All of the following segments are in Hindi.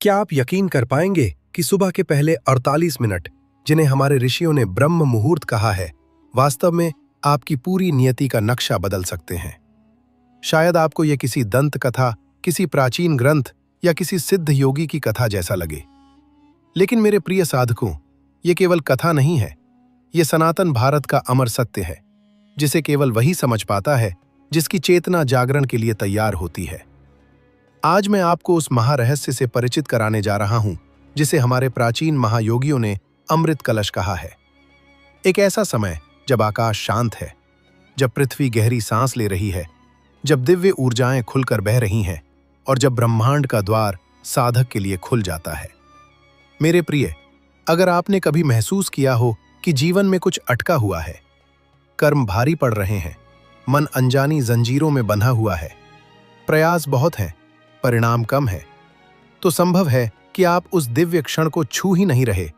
क्या आप यकीन कर पाएंगे कि सुबह के पहले 48 मिनट, जिन्हें हमारे ऋषियों ने ब्रह्म मुहूर्त कहा है, वास्तव में आपकी पूरी नियति का नक्शा बदल सकते हैं। शायद आपको यह किसी दंत कथा, किसी प्राचीन ग्रंथ या किसी सिद्ध योगी की कथा जैसा लगे, लेकिन मेरे प्रिय साधकों, ये केवल कथा नहीं है। ये सनातन भारत का अमर सत्य है, जिसे केवल वही समझ पाता है जिसकी चेतना जागरण के लिए तैयार होती है। आज मैं आपको उस महारहस्य से परिचित कराने जा रहा हूं जिसे हमारे प्राचीन महायोगियों ने अमृत कलश कहा है। एक ऐसा समय जब आकाश शांत है, जब पृथ्वी गहरी सांस ले रही है, जब दिव्य ऊर्जाएं खुलकर बह रही हैं और जब ब्रह्मांड का द्वार साधक के लिए खुल जाता है। मेरे प्रिय, अगर आपने कभी महसूस किया हो कि जीवन में कुछ अटका हुआ है, कर्म भारी पड़ रहे हैं, मन अनजानी जंजीरों में बंधा हुआ है, प्रयास बहुत हैं, परिणाम कम है, तो संभव है कि आप उस दिव्य क्षण को छू ही नहीं रहे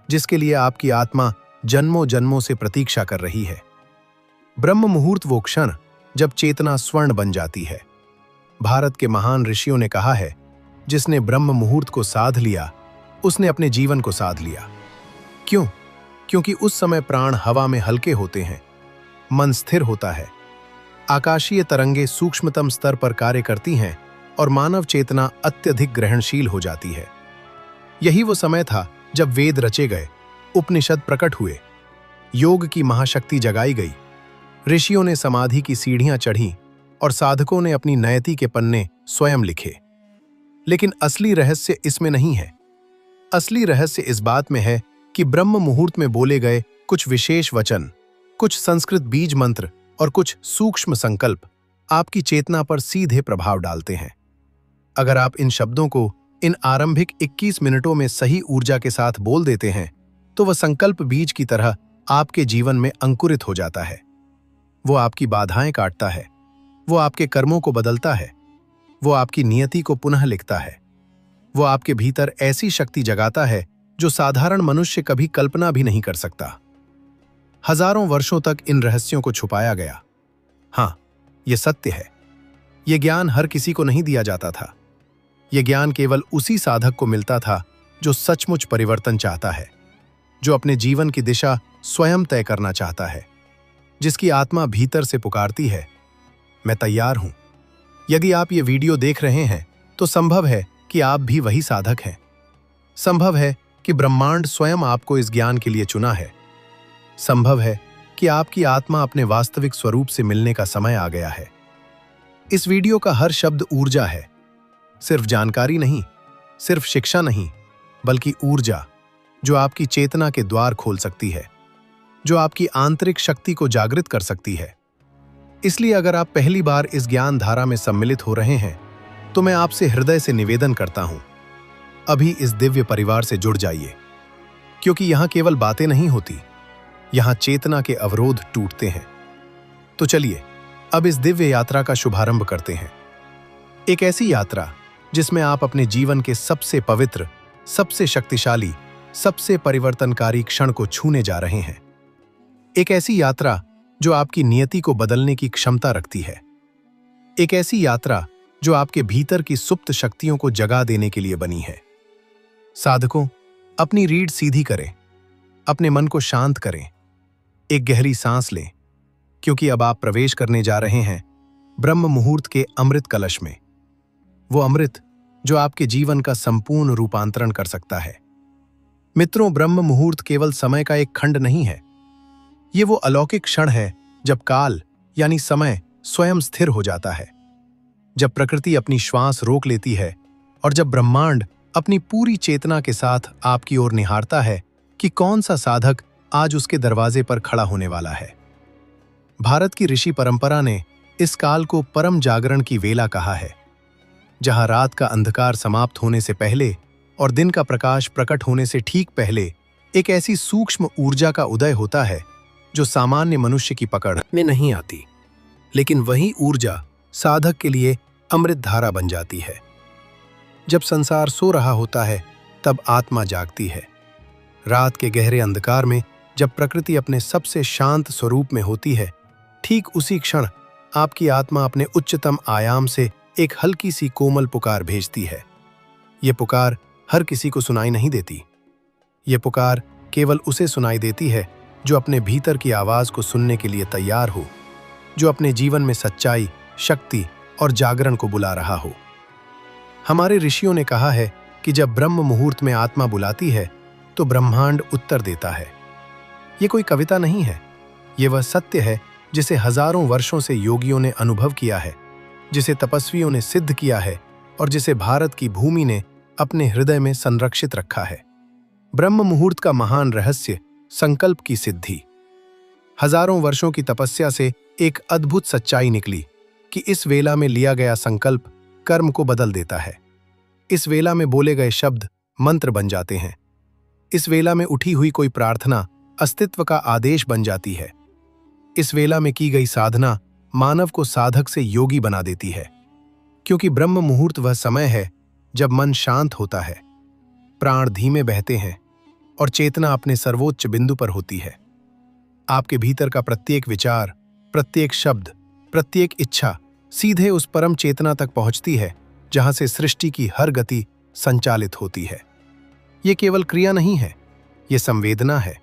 जिसके लिए आपकी आत्मा जन्मों जन्मों से प्रतीक्षा कर रही है। ब्रह्म मुहूर्त वो क्षण जब चेतना स्वर्ण बन जाती है। भारत के महान ऋषियों ने कहा है, जिसने ब्रह्म मुहूर्त को साध लिया, उसने अपने जीवन को साध लिया। क्यों? क्योंकि उस समय प्राण हवा में हल्के होते हैं, मन स्थिर होता है, आकाशीय तरंगे सूक्ष्मतम स्तर पर कार्य करती हैं और मानव चेतना अत्यधिक ग्रहणशील हो जाती है। यही वो समय था जब वेद रचे गए, उपनिषद प्रकट हुए, योग की महाशक्ति जगाई गई, ऋषियों ने समाधि की सीढ़ियां चढ़ी और साधकों ने अपनी नयति के पन्ने स्वयं लिखे। लेकिन असली रहस्य इसमें नहीं है। असली रहस्य इस बात में है कि ब्रह्म मुहूर्त में बोले गए कुछ विशेष वचन, कुछ संस्कृत बीज मंत्र और कुछ सूक्ष्म संकल्प आपकी चेतना पर सीधे प्रभाव डालते हैं। अगर आप इन शब्दों को इन आरंभिक 21 मिनटों में सही ऊर्जा के साथ बोल देते हैं, तो वह संकल्प बीज की तरह आपके जीवन में अंकुरित हो जाता है। वो आपकी बाधाएं काटता है, वो आपके कर्मों को बदलता है, वो आपकी नियति को पुनः लिखता है, वो आपके भीतर ऐसी शक्ति जगाता है जो साधारण मनुष्य कभी कल्पना भी नहीं कर सकता। हजारों वर्षों तक इन रहस्यों को छुपाया गया। हाँ, यह सत्य है। यह ज्ञान हर किसी को नहीं दिया जाता था। यह ज्ञान केवल उसी साधक को मिलता था जो सचमुच परिवर्तन चाहता है, जो अपने जीवन की दिशा स्वयं तय करना चाहता है, जिसकी आत्मा भीतर से पुकारती है, मैं तैयार हूं। यदि आप ये वीडियो देख रहे हैं तो संभव है कि आप भी वही साधक हैं। संभव है कि ब्रह्मांड स्वयं आपको इस ज्ञान के लिए चुना है। संभव है कि आपकी आत्मा अपने वास्तविक स्वरूप से मिलने का समय आ गया है। इस वीडियो का हर शब्द ऊर्जा है, सिर्फ जानकारी नहीं, सिर्फ शिक्षा नहीं, बल्कि ऊर्जा जो आपकी चेतना के द्वार खोल सकती है, जो आपकी आंतरिक शक्ति को जागृत कर सकती है। इसलिए अगर आप पहली बार इस ज्ञान धारा में सम्मिलित हो रहे हैं, तो मैं आपसे हृदय से निवेदन करता हूं, अभी इस दिव्य परिवार से जुड़ जाइए, क्योंकि यहां केवल बातें नहीं होती, यहां चेतना के अवरोध टूटते हैं। तो चलिए अब इस दिव्य यात्रा का शुभारंभ करते हैं। एक ऐसी यात्रा जिसमें आप अपने जीवन के सबसे पवित्र, सबसे शक्तिशाली, सबसे परिवर्तनकारी क्षण को छूने जा रहे हैं। एक ऐसी यात्रा जो आपकी नियति को बदलने की क्षमता रखती है। एक ऐसी यात्रा जो आपके भीतर की सुप्त शक्तियों को जगा देने के लिए बनी है। साधकों, अपनी रीढ़ सीधी करें, अपने मन को शांत करें, एक गहरी सांस लें, क्योंकि अब आप प्रवेश करने जा रहे हैं ब्रह्म मुहूर्त के अमृत कलश में। वो अमृत जो आपके जीवन का संपूर्ण रूपांतरण कर सकता है। मित्रों, ब्रह्म मुहूर्त केवल समय का एक खंड नहीं है। ये वो अलौकिक क्षण है जब काल यानी समय स्वयं स्थिर हो जाता है, जब प्रकृति अपनी श्वास रोक लेती है और जब ब्रह्मांड अपनी पूरी चेतना के साथ आपकी ओर निहारता है कि कौन सा साधक आज उसके दरवाजे पर खड़ा होने वाला है। भारत की ऋषि परंपरा ने इस काल को परम जागरण की वेला कहा है, जहां रात का अंधकार समाप्त होने से पहले और दिन का प्रकाश प्रकट होने से ठीक पहले एक ऐसी सूक्ष्म ऊर्जा का उदय होता है जो सामान्य मनुष्य की पकड़ में नहीं आती, लेकिन वही ऊर्जा साधक के लिए अमृत धारा बन जाती है। जब संसार सो रहा होता है, तब आत्मा जागती है। रात के गहरे अंधकार में जब प्रकृति अपने सबसे शांत स्वरूप में होती है, ठीक उसी क्षण आपकी आत्मा अपने उच्चतम आयाम से एक हल्की सी कोमल पुकार भेजती है। ये पुकार हर किसी को सुनाई नहीं देती। ये पुकार केवल उसे सुनाई देती है जो अपने भीतर की आवाज को सुनने के लिए तैयार हो, जो अपने जीवन में सच्चाई, शक्ति और जागरण को बुला रहा हो। हमारे ऋषियों ने कहा है कि जब ब्रह्म मुहूर्त में आत्मा बुलाती है तो ब्रह्मांड उत्तर देता है। ये कोई कविता नहीं है, ये वह सत्य है जिसे हजारों वर्षों से योगियों ने अनुभव किया है, जिसे तपस्वियों ने सिद्ध किया है और जिसे भारत की भूमि ने अपने हृदय में संरक्षित रखा है। ब्रह्म मुहूर्त का महान रहस्य संकल्प की सिद्धि। हजारों वर्षों की तपस्या से एक अद्भुत सच्चाई निकली कि इस वेला में लिया गया संकल्प कर्म को बदल देता है। इस वेला में बोले गए शब्द मंत्र बन जाते हैं। इस वेला में उठी हुई कोई प्रार्थना अस्तित्व का आदेश बन जाती है। इस वेला में की गई साधना मानव को साधक से योगी बना देती है, क्योंकि ब्रह्म मुहूर्त वह समय है जब मन शांत होता है, प्राण धीमे बहते हैं और चेतना अपने सर्वोच्च बिंदु पर होती है। आपके भीतर का प्रत्येक विचार, प्रत्येक शब्द, प्रत्येक इच्छा सीधे उस परम चेतना तक पहुंचती है जहां से सृष्टि की हर गति संचालित होती है। ये केवल क्रिया नहीं है, ये संवेदना है।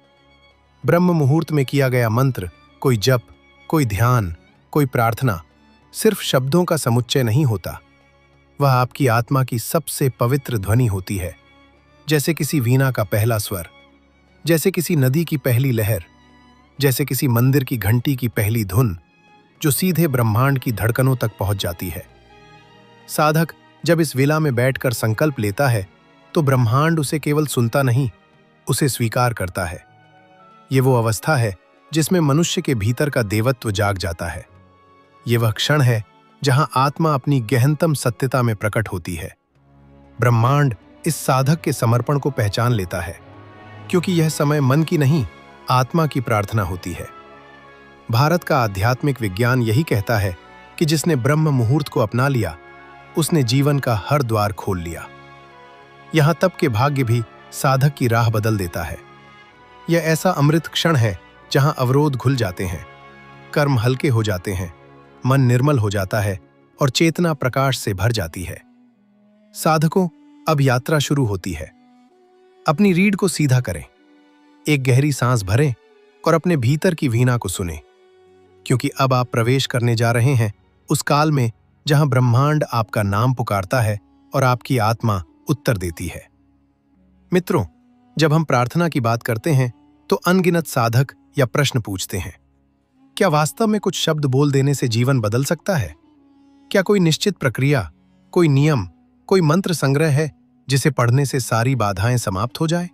ब्रह्म मुहूर्त में किया गया मंत्र, कोई जप, कोई ध्यान, कोई प्रार्थना सिर्फ शब्दों का समुच्चय नहीं होता, वह आपकी आत्मा की सबसे पवित्र ध्वनि होती है। जैसे किसी वीणा का पहला स्वर, जैसे किसी नदी की पहली लहर, जैसे किसी मंदिर की घंटी की पहली धुन जो सीधे ब्रह्मांड की धड़कनों तक पहुंच जाती है। साधक जब इस वेला में बैठकर संकल्प लेता है तो ब्रह्मांड उसे केवल सुनता नहीं, उसे स्वीकार करता है। ये वो अवस्था है जिसमें मनुष्य के भीतर का देवत्व जाग जाता है। ये वह क्षण है जहां आत्मा अपनी गहनतम सत्यता में प्रकट होती है। ब्रह्मांड इस साधक के समर्पण को पहचान लेता है, क्योंकि यह समय मन की नहीं, आत्मा की प्रार्थना होती है। भारत का आध्यात्मिक विज्ञान यही कहता है कि जिसने ब्रह्म मुहूर्त को अपना लिया, उसने जीवन का हर द्वार खोल लिया। यहां तप के भाग्य भी साधक की राह बदल देता है। यह ऐसा अमृत क्षण है जहां अवरोध घुल जाते हैं, कर्म हल्के हो जाते हैं, मन निर्मल हो जाता है और चेतना प्रकाश से भर जाती है। साधकों, अब यात्रा शुरू होती है। अपनी रीढ़ को सीधा करें, एक गहरी सांस भरें और अपने भीतर की वीणा को सुनें, क्योंकि अब आप प्रवेश करने जा रहे हैं उस काल में जहां ब्रह्मांड आपका नाम पुकारता है और आपकी आत्मा उत्तर देती है। मित्रों, जब हम प्रार्थना की बात करते हैं तो अनगिनत साधक या प्रश्न पूछते हैं, क्या वास्तव में कुछ शब्द बोल देने से जीवन बदल सकता है? क्या कोई निश्चित प्रक्रिया, कोई नियम, कोई मंत्र संग्रह है जिसे पढ़ने से सारी बाधाएं समाप्त हो जाए?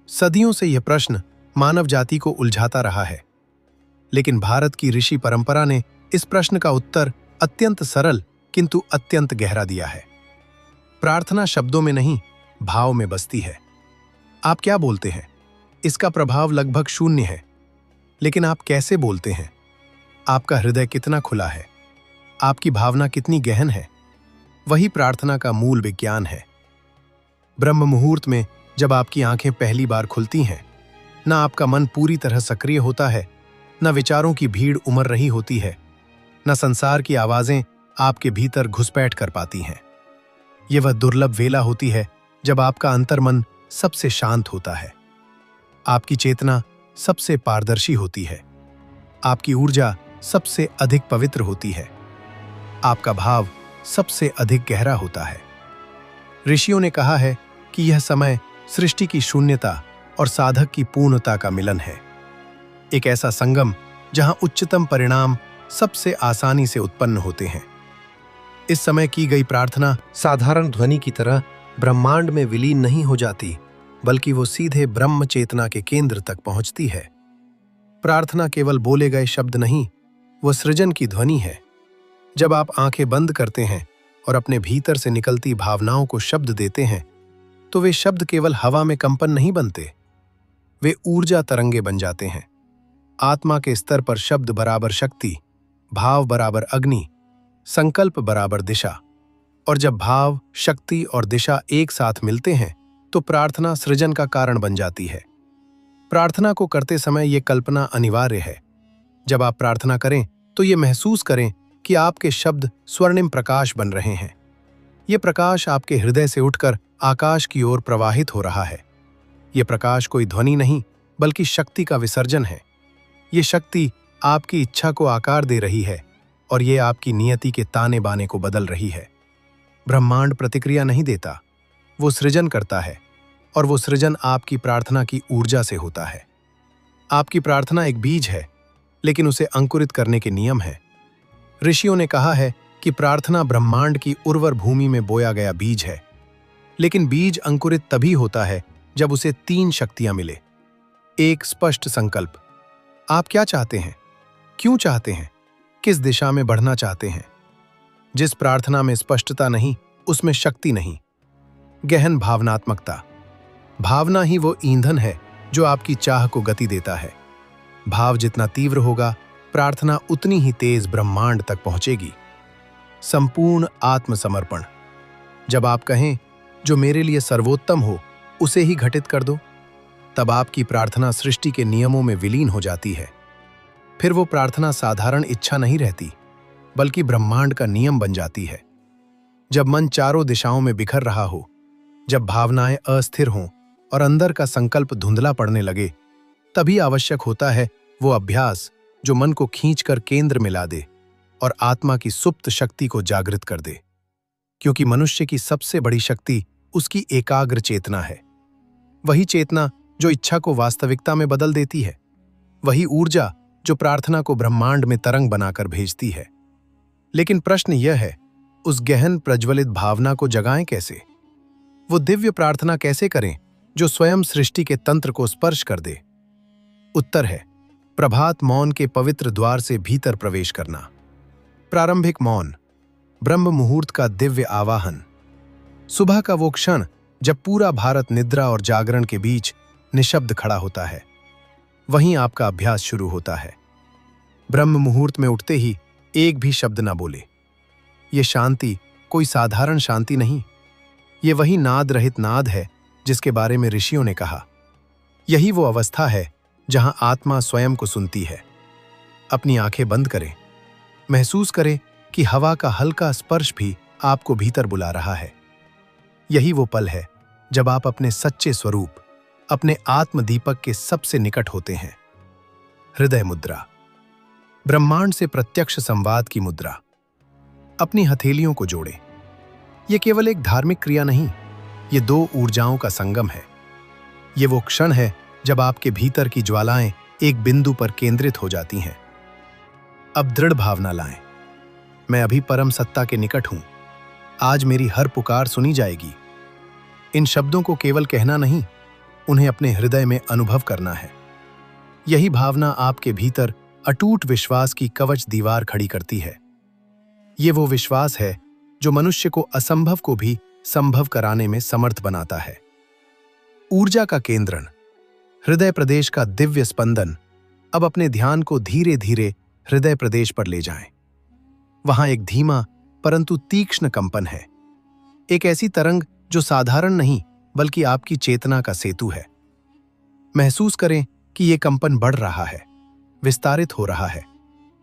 सदियों से यह प्रश्न मानव जाति को उलझाता रहा है, लेकिन भारत की ऋषि परंपरा ने इस प्रश्न का उत्तर अत्यंत सरल किंतु अत्यंत गहरा दिया है। प्रार्थना शब्दों में नहीं, भाव में बसती है। आप क्या बोलते हैं, इसका प्रभाव लगभग शून्य है, लेकिन आप कैसे बोलते हैं, आपका हृदय कितना खुला है, आपकी भावना कितनी गहन है, वही प्रार्थना का मूल विज्ञान है। ब्रह्म मुहूर्त में जब आपकी आंखें पहली बार खुलती हैं, न आपका मन पूरी तरह सक्रिय होता है, न विचारों की भीड़ उमड़ रही होती है, न संसार की आवाजें आपके भीतर घुसपैठ कर पाती हैं। यह वह दुर्लभ वेला होती है जब आपका अंतर्मन सबसे शांत होता है, आपकी चेतना सबसे पारदर्शी होती है, आपकी ऊर्जा सबसे अधिक पवित्र होती है, आपका भाव सबसे अधिक गहरा होता है। ऋषियों ने कहा है कि यह समय सृष्टि की शून्यता और साधक की पूर्णता का मिलन है, एक ऐसा संगम जहां उच्चतम परिणाम सबसे आसानी से उत्पन्न होते हैं। इस समय की गई प्रार्थना साधारण ध्वनि की तरह ब्रह्मांड में विलीन नहीं हो जाती, बल्कि वो सीधे ब्रह्म चेतना के केंद्र तक पहुंचती है। प्रार्थना केवल बोले गए शब्द नहीं, वो सृजन की ध्वनि है। जब आप आंखें बंद करते हैं और अपने भीतर से निकलती भावनाओं को शब्द देते हैं, तो वे शब्द केवल हवा में कंपन नहीं बनते, वे ऊर्जा तरंगे बन जाते हैं। आत्मा के स्तर पर शब्द बराबर शक्ति, भाव बराबर अग्नि, संकल्प बराबर दिशा। और जब भाव, शक्ति और दिशा एक साथ मिलते हैं तो प्रार्थना सृजन का कारण बन जाती है। प्रार्थना को करते समय यह कल्पना अनिवार्य है। जब आप प्रार्थना करें तो ये महसूस करें कि आपके शब्द स्वर्णिम प्रकाश बन रहे हैं। ये प्रकाश आपके हृदय से उठकर आकाश की ओर प्रवाहित हो रहा है। ये प्रकाश कोई ध्वनि नहीं, बल्कि शक्ति का विसर्जन है। ये शक्ति आपकी इच्छा को आकार दे रही है और ये आपकी नियति के ताने बाने को बदल रही है। ब्रह्मांड प्रतिक्रिया नहीं देता, वो सृजन करता है, और वो सृजन आपकी प्रार्थना की ऊर्जा से होता है। आपकी प्रार्थना एक बीज है, लेकिन उसे अंकुरित करने के नियम हैं। ऋषियों ने कहा है कि प्रार्थना ब्रह्मांड की उर्वर भूमि में बोया गया बीज है, लेकिन बीज अंकुरित तभी होता है जब उसे 3 शक्तियां मिले। एक स्पष्ट संकल्प, आप क्या चाहते हैं, क्यों चाहते हैं, किस दिशा में बढ़ना चाहते हैं। जिस प्रार्थना में स्पष्टता नहीं, उसमें शक्ति नहीं। गहन भावनात्मकता, भावना ही वो ईंधन है जो आपकी चाह को गति देता है। भाव जितना तीव्र होगा, प्रार्थना उतनी ही तेज ब्रह्मांड तक पहुंचेगी। संपूर्ण आत्मसमर्पण, जब आप कहें जो मेरे लिए सर्वोत्तम हो उसे ही घटित कर दो, तब आपकी प्रार्थना सृष्टि के नियमों में विलीन हो जाती है। फिर वो प्रार्थना साधारण इच्छा नहीं रहती, बल्कि ब्रह्मांड का नियम बन जाती है। जब मन चारों दिशाओं में बिखर रहा हो, जब भावनाएं अस्थिर हों और अंदर का संकल्प धुंधला पड़ने लगे, तभी आवश्यक होता है वो अभ्यास जो मन को खींचकर केंद्र में ला दे और आत्मा की सुप्त शक्ति को जागृत कर दे। क्योंकि मनुष्य की सबसे बड़ी शक्ति उसकी एकाग्र चेतना है। वही चेतना जो इच्छा को वास्तविकता में बदल देती है, वही ऊर्जा जो प्रार्थना को ब्रह्मांड में तरंग बनाकर भेजती है। लेकिन प्रश्न यह है, उस गहन प्रज्वलित भावना को जगाएं कैसे? वो दिव्य प्रार्थना कैसे करें जो स्वयं सृष्टि के तंत्र को स्पर्श कर दे? उत्तर है प्रभात मौन के पवित्र द्वार से भीतर प्रवेश करना। प्रारंभिक मौन, ब्रह्म मुहूर्त का दिव्य आवाहन, सुबह का वो क्षण जब पूरा भारत निद्रा और जागरण के बीच निशब्द खड़ा होता है, वहीं आपका अभ्यास शुरू होता है। ब्रह्म मुहूर्त में उठते ही एक भी शब्द ना बोले। ये शांति कोई साधारण शांति नहीं, ये वही नाद रहित नाद है जिसके बारे में ऋषियों ने कहा। यही वो अवस्था है जहां आत्मा स्वयं को सुनती है। अपनी आंखें बंद करें, महसूस करें कि हवा का हल्का स्पर्श भी आपको भीतर बुला रहा है। यही वो पल है जब आप अपने सच्चे स्वरूप, अपने आत्म दीपक के सबसे निकट होते हैं। हृदय मुद्रा, ब्रह्मांड से प्रत्यक्ष संवाद की मुद्रा। अपनी हथेलियों को जोड़ें। यह केवल एक धार्मिक क्रिया नहीं, ये 2 ऊर्जाओं का संगम है। ये वो क्षण है जब आपके भीतर की ज्वालाएं एक बिंदु पर केंद्रित हो जाती हैं। अब दृढ़ भावना लाएं, मैं अभी परम सत्ता के निकट हूं, आज मेरी हर पुकार सुनी जाएगी। इन शब्दों को केवल कहना नहीं, उन्हें अपने हृदय में अनुभव करना है। यही भावना आपके भीतर अटूट विश्वास की कवच दीवार खड़ी करती है। ये वो विश्वास है जो मनुष्य को असंभव को भी संभव कराने में समर्थ बनाता है। ऊर्जा का केंद्रण, हृदय प्रदेश का दिव्य स्पंदन। अब अपने ध्यान को धीरे धीरे हृदय प्रदेश पर ले जाएं। वहां एक धीमा परंतु तीक्ष्ण कंपन है, एक ऐसी तरंग जो साधारण नहीं बल्कि आपकी चेतना का सेतु है। महसूस करें कि यह कंपन बढ़ रहा है, विस्तारित हो रहा है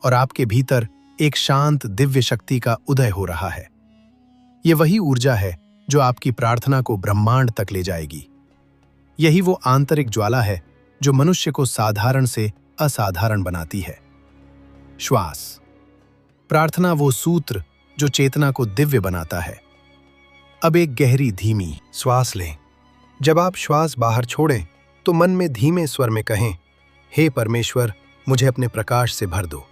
और आपके भीतर एक शांत दिव्य शक्ति का उदय हो रहा है। यह वही ऊर्जा है जो आपकी प्रार्थना को ब्रह्मांड तक ले जाएगी। यही वो आंतरिक ज्वाला है जो मनुष्य को साधारण से असाधारण बनाती है। श्वास, प्रार्थना वो सूत्र जो चेतना को दिव्य बनाता है। अब एक गहरी धीमी श्वास लें। जब आप श्वास बाहर छोड़ें तो मन में धीमे स्वर में कहें, हे परमेश्वर, मुझे अपने प्रकाश से भर दो।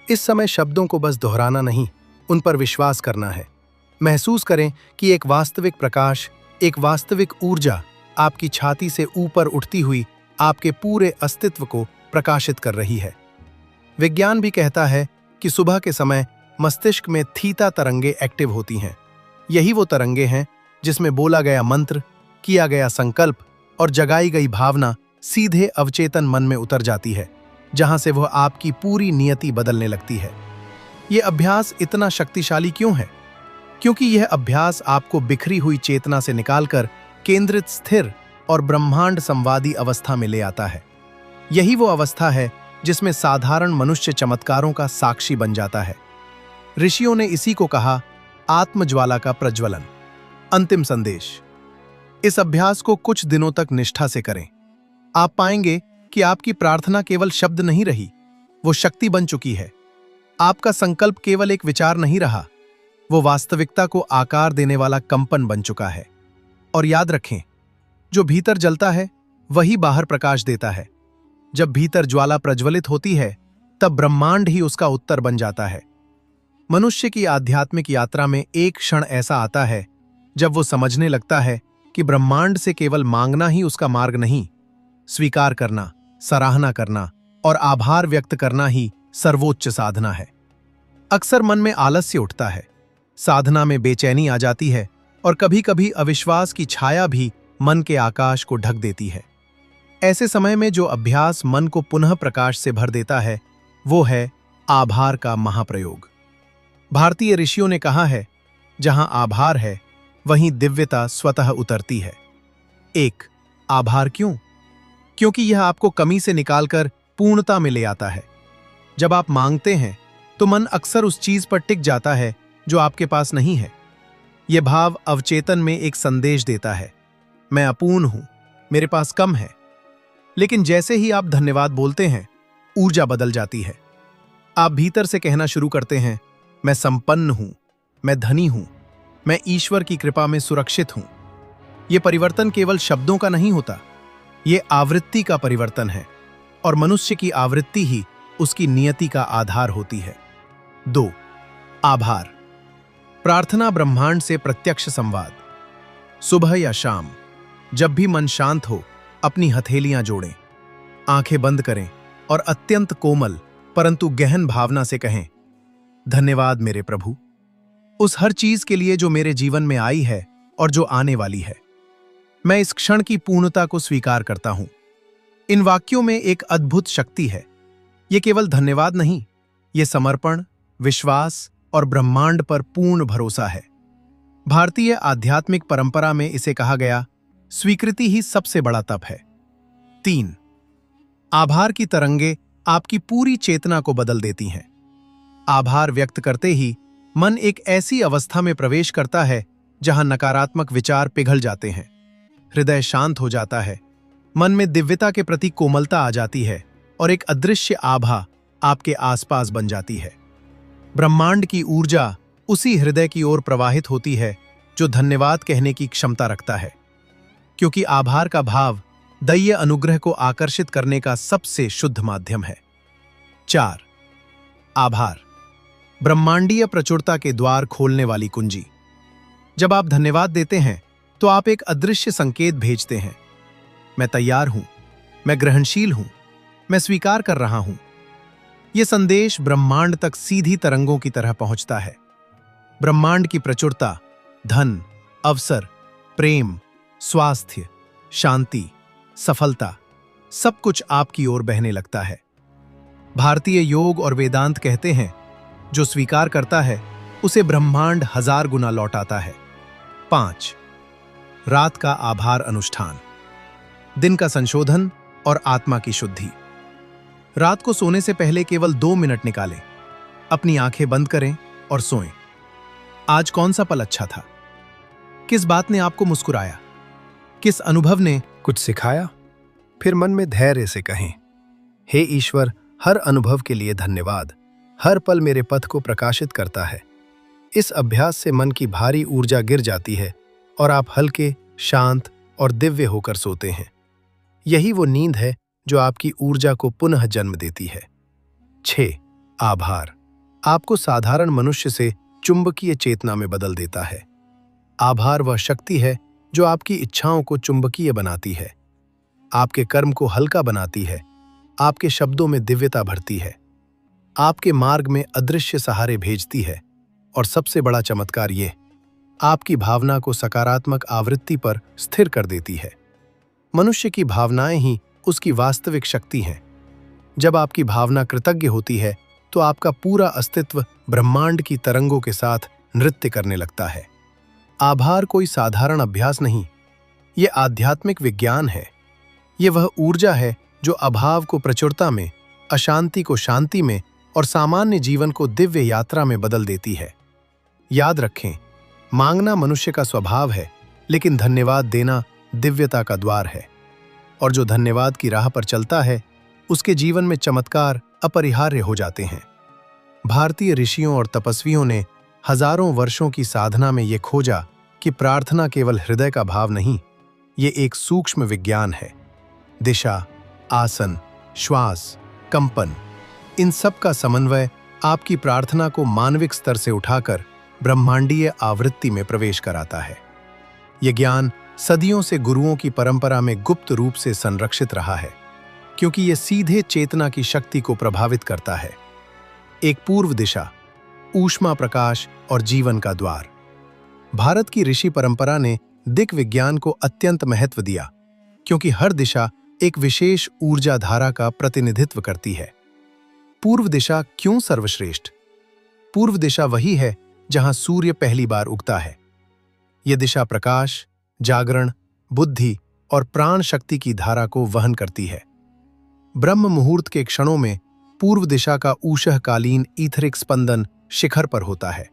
इस समय शब्दों को बस दोहराना नहीं, उन पर विश्वास करना है। महसूस करें कि एक वास्तविक प्रकाश, एक वास्तविक ऊर्जा आपकी छाती से ऊपर उठती हुई आपके पूरे अस्तित्व को प्रकाशित कर रही है। विज्ञान भी कहता है कि सुबह के समय मस्तिष्क में थीटा तरंगे एक्टिव होती हैं। यही वो तरंगे हैं जिसमें बोला गया मंत्र, किया गया संकल्प और जगाई गई भावना सीधे अवचेतन मन में उतर जाती है, जहां से वह आपकी पूरी नियति बदलने लगती है। यह अभ्यास इतना शक्तिशाली क्यों है? क्योंकि यह अभ्यास आपको बिखरी हुई चेतना से निकालकर केंद्रित, स्थिर और ब्रह्मांड संवादी अवस्था में ले आता है। यही वो अवस्था है जिसमें साधारण मनुष्य चमत्कारों का साक्षी बन जाता है। ऋषियों ने इसी को कहा आत्मज्वाला का प्रज्वलन। अंतिम संदेश, इस अभ्यास को कुछ दिनों तक निष्ठा से करें। आप पाएंगे कि आपकी प्रार्थना केवल शब्द नहीं रही, वो शक्ति बन चुकी है। आपका संकल्प केवल एक विचार नहीं रहा, वो वास्तविकता को आकार देने वाला कंपन बन चुका है। और याद रखें, जो भीतर जलता है वही बाहर प्रकाश देता है। जब भीतर ज्वाला प्रज्वलित होती है, तब ब्रह्मांड ही उसका उत्तर बन जाता है। मनुष्य की आध्यात्मिक यात्रा में एक क्षण ऐसा आता है जब वो समझने लगता है कि ब्रह्मांड से केवल मांगना ही उसका मार्ग नहीं, स्वीकार करना, सराहना करना और आभार व्यक्त करना ही सर्वोच्च साधना है। अक्सर मन में आलस्य उठता है, साधना में बेचैनी आ जाती है और कभी-कभी अविश्वास की छाया भी मन के आकाश को ढक देती है। ऐसे समय में जो अभ्यास मन को पुनः प्रकाश से भर देता है, वो है आभार का महाप्रयोग। भारतीय ऋषियों ने कहा है, जहां आभार है वहीं दिव्यता स्वतः उतरती है। 1. आभार क्यों? क्योंकि यह आपको कमी से निकालकर पूर्णता में ले आता है। जब आप मांगते हैं तो मन अक्सर उस चीज पर टिक जाता है जो आपके पास नहीं है। यह भाव अवचेतन में एक संदेश देता है, मैं अपूर्ण हूं, मेरे पास कम है। लेकिन जैसे ही आप धन्यवाद बोलते हैं, ऊर्जा बदल जाती है। आप भीतर से कहना शुरू करते हैं, मैं संपन्न हूं, मैं धनी हूं, मैं ईश्वर की कृपा में सुरक्षित हूं। यह परिवर्तन केवल शब्दों का नहीं होता, यह आवृत्ति का परिवर्तन है और मनुष्य की आवृत्ति ही उसकी नियति का आधार होती है। 2. आभार। प्रार्थना ब्रह्मांड से प्रत्यक्ष संवाद। सुबह या शाम, जब भी मन शांत हो, अपनी हथेलियां जोड़ें, आंखें बंद करें और अत्यंत कोमल परंतु गहन भावना से कहें, धन्यवाद मेरे प्रभु, उस हर चीज के लिए जो मेरे जीवन में आई है और जो आने वाली है। मैं इस क्षण की पूर्णता को स्वीकार करता हूं। इन वाक्यों में एक अद्भुत शक्ति है। ये केवल धन्यवाद नहीं, ये समर्पण, विश्वास और ब्रह्मांड पर पूर्ण भरोसा है। भारतीय आध्यात्मिक परंपरा में इसे कहा गया, स्वीकृति ही सबसे बड़ा तप है। 3. आभार की तरंगे आपकी पूरी चेतना को बदल देती हैं। आभार व्यक्त करते ही मन एक ऐसी अवस्था में प्रवेश करता है जहां नकारात्मक विचार पिघल जाते हैं, हृदय शांत हो जाता है, मन में दिव्यता के प्रति कोमलता आ जाती है और एक अदृश्य आभा आपके आसपास बन जाती है। ब्रह्मांड की ऊर्जा उसी हृदय की ओर प्रवाहित होती है जो धन्यवाद कहने की क्षमता रखता है, क्योंकि आभार का भाव दैवीय अनुग्रह को आकर्षित करने का सबसे शुद्ध माध्यम है। 4. आभार। ब्रह्मांडीय प्रचुरता के द्वार खोलने वाली कुंजी। जब आप धन्यवाद देते हैं तो आप एक अदृश्य संकेत भेजते हैं, मैं तैयार हूं, मैं ग्रहणशील हूं, मैं स्वीकार कर रहा हूं। यह संदेश ब्रह्मांड तक सीधी तरंगों की तरह पहुंचता है। ब्रह्मांड की प्रचुरता, धन, अवसर, प्रेम, स्वास्थ्य, शांति, सफलता, सब कुछ आपकी ओर बहने लगता है। भारतीय योग और वेदांत कहते हैं, जो स्वीकार करता है उसे ब्रह्मांड 1000 गुना लौटाता है। 5. रात का आभार अनुष्ठान। दिन का संशोधन और आत्मा की शुद्धि। रात को सोने से पहले केवल 2 मिनट निकालें, अपनी आंखें बंद करें और सोएं। आज कौन सा पल अच्छा था? किस बात ने आपको मुस्कुराया? किस अनुभव ने कुछ सिखाया? फिर मन में धैर्य से कहें, हे ईश्वर, हर अनुभव के लिए धन्यवाद, हर पल मेरे पथ को प्रकाशित करता है। इस अभ्यास से मन की भारी ऊर्जा गिर जाती है और आप हल्के, शांत और दिव्य होकर सोते हैं। यही वो नींद है जो आपकी ऊर्जा को पुनः जन्म देती है। 6. आभार। आपको साधारण मनुष्य से चुंबकीय चेतना में बदल देता है। आभार वह शक्ति है जो आपकी इच्छाओं को चुंबकीय बनाती है, आपके कर्म को हल्का बनाती है, आपके शब्दों में दिव्यता भरती है, आपके मार्ग में अदृश्य सहारे भेजती है और सबसे बड़ा चमत्कार ये, आपकी भावना को सकारात्मक आवृत्ति पर स्थिर कर देती है। मनुष्य की भावनाएं ही उसकी वास्तविक शक्ति हैं। जब आपकी भावना कृतज्ञ होती है तो आपका पूरा अस्तित्व ब्रह्मांड की तरंगों के साथ नृत्य करने लगता है। आभार कोई साधारण अभ्यास नहीं, ये आध्यात्मिक विज्ञान है। ये वह ऊर्जा है जो अभाव को प्रचुरता में, अशांति को शांति में और सामान्य जीवन को दिव्य यात्रा में बदल देती है। याद रखें, मांगना मनुष्य का स्वभाव है, लेकिन धन्यवाद देना दिव्यता का द्वार है। और जो धन्यवाद की राह पर चलता है, उसके जीवन में चमत्कार अपरिहार्य हो जाते हैं। भारतीय ऋषियों और तपस्वियों ने हजारों वर्षों की साधना में ये खोजा कि प्रार्थना केवल हृदय का भाव नहीं, ये एक सूक्ष्म विज्ञान है। दिशा, आसन, श्वास, कंपन, इन सब का समन्वय आपकी प्रार्थना को मानविक स्तर से उठाकर ब्रह्मांडीय आवृत्ति में प्रवेश कराता है। यह ज्ञान सदियों से गुरुओं की परंपरा में गुप्त रूप से संरक्षित रहा है, क्योंकि यह सीधे चेतना की शक्ति को प्रभावित करता है। एक पूर्व दिशा, ऊष्मा, प्रकाश और जीवन का द्वार। भारत की ऋषि परंपरा ने दिक् विज्ञान को अत्यंत महत्व दिया, क्योंकि हर दिशा एक विशेष ऊर्जा धारा का प्रतिनिधित्व करती है। पूर्व दिशा क्यों सर्वश्रेष्ठ? पूर्व दिशा वही है जहां सूर्य पहली बार उगता है। यह दिशा प्रकाश, जागरण, बुद्धि और प्राण शक्ति की धारा को वहन करती है। ब्रह्म मुहूर्त के क्षणों में पूर्व दिशा का ऊषःकालीन ईथरिक स्पंदन शिखर पर होता है।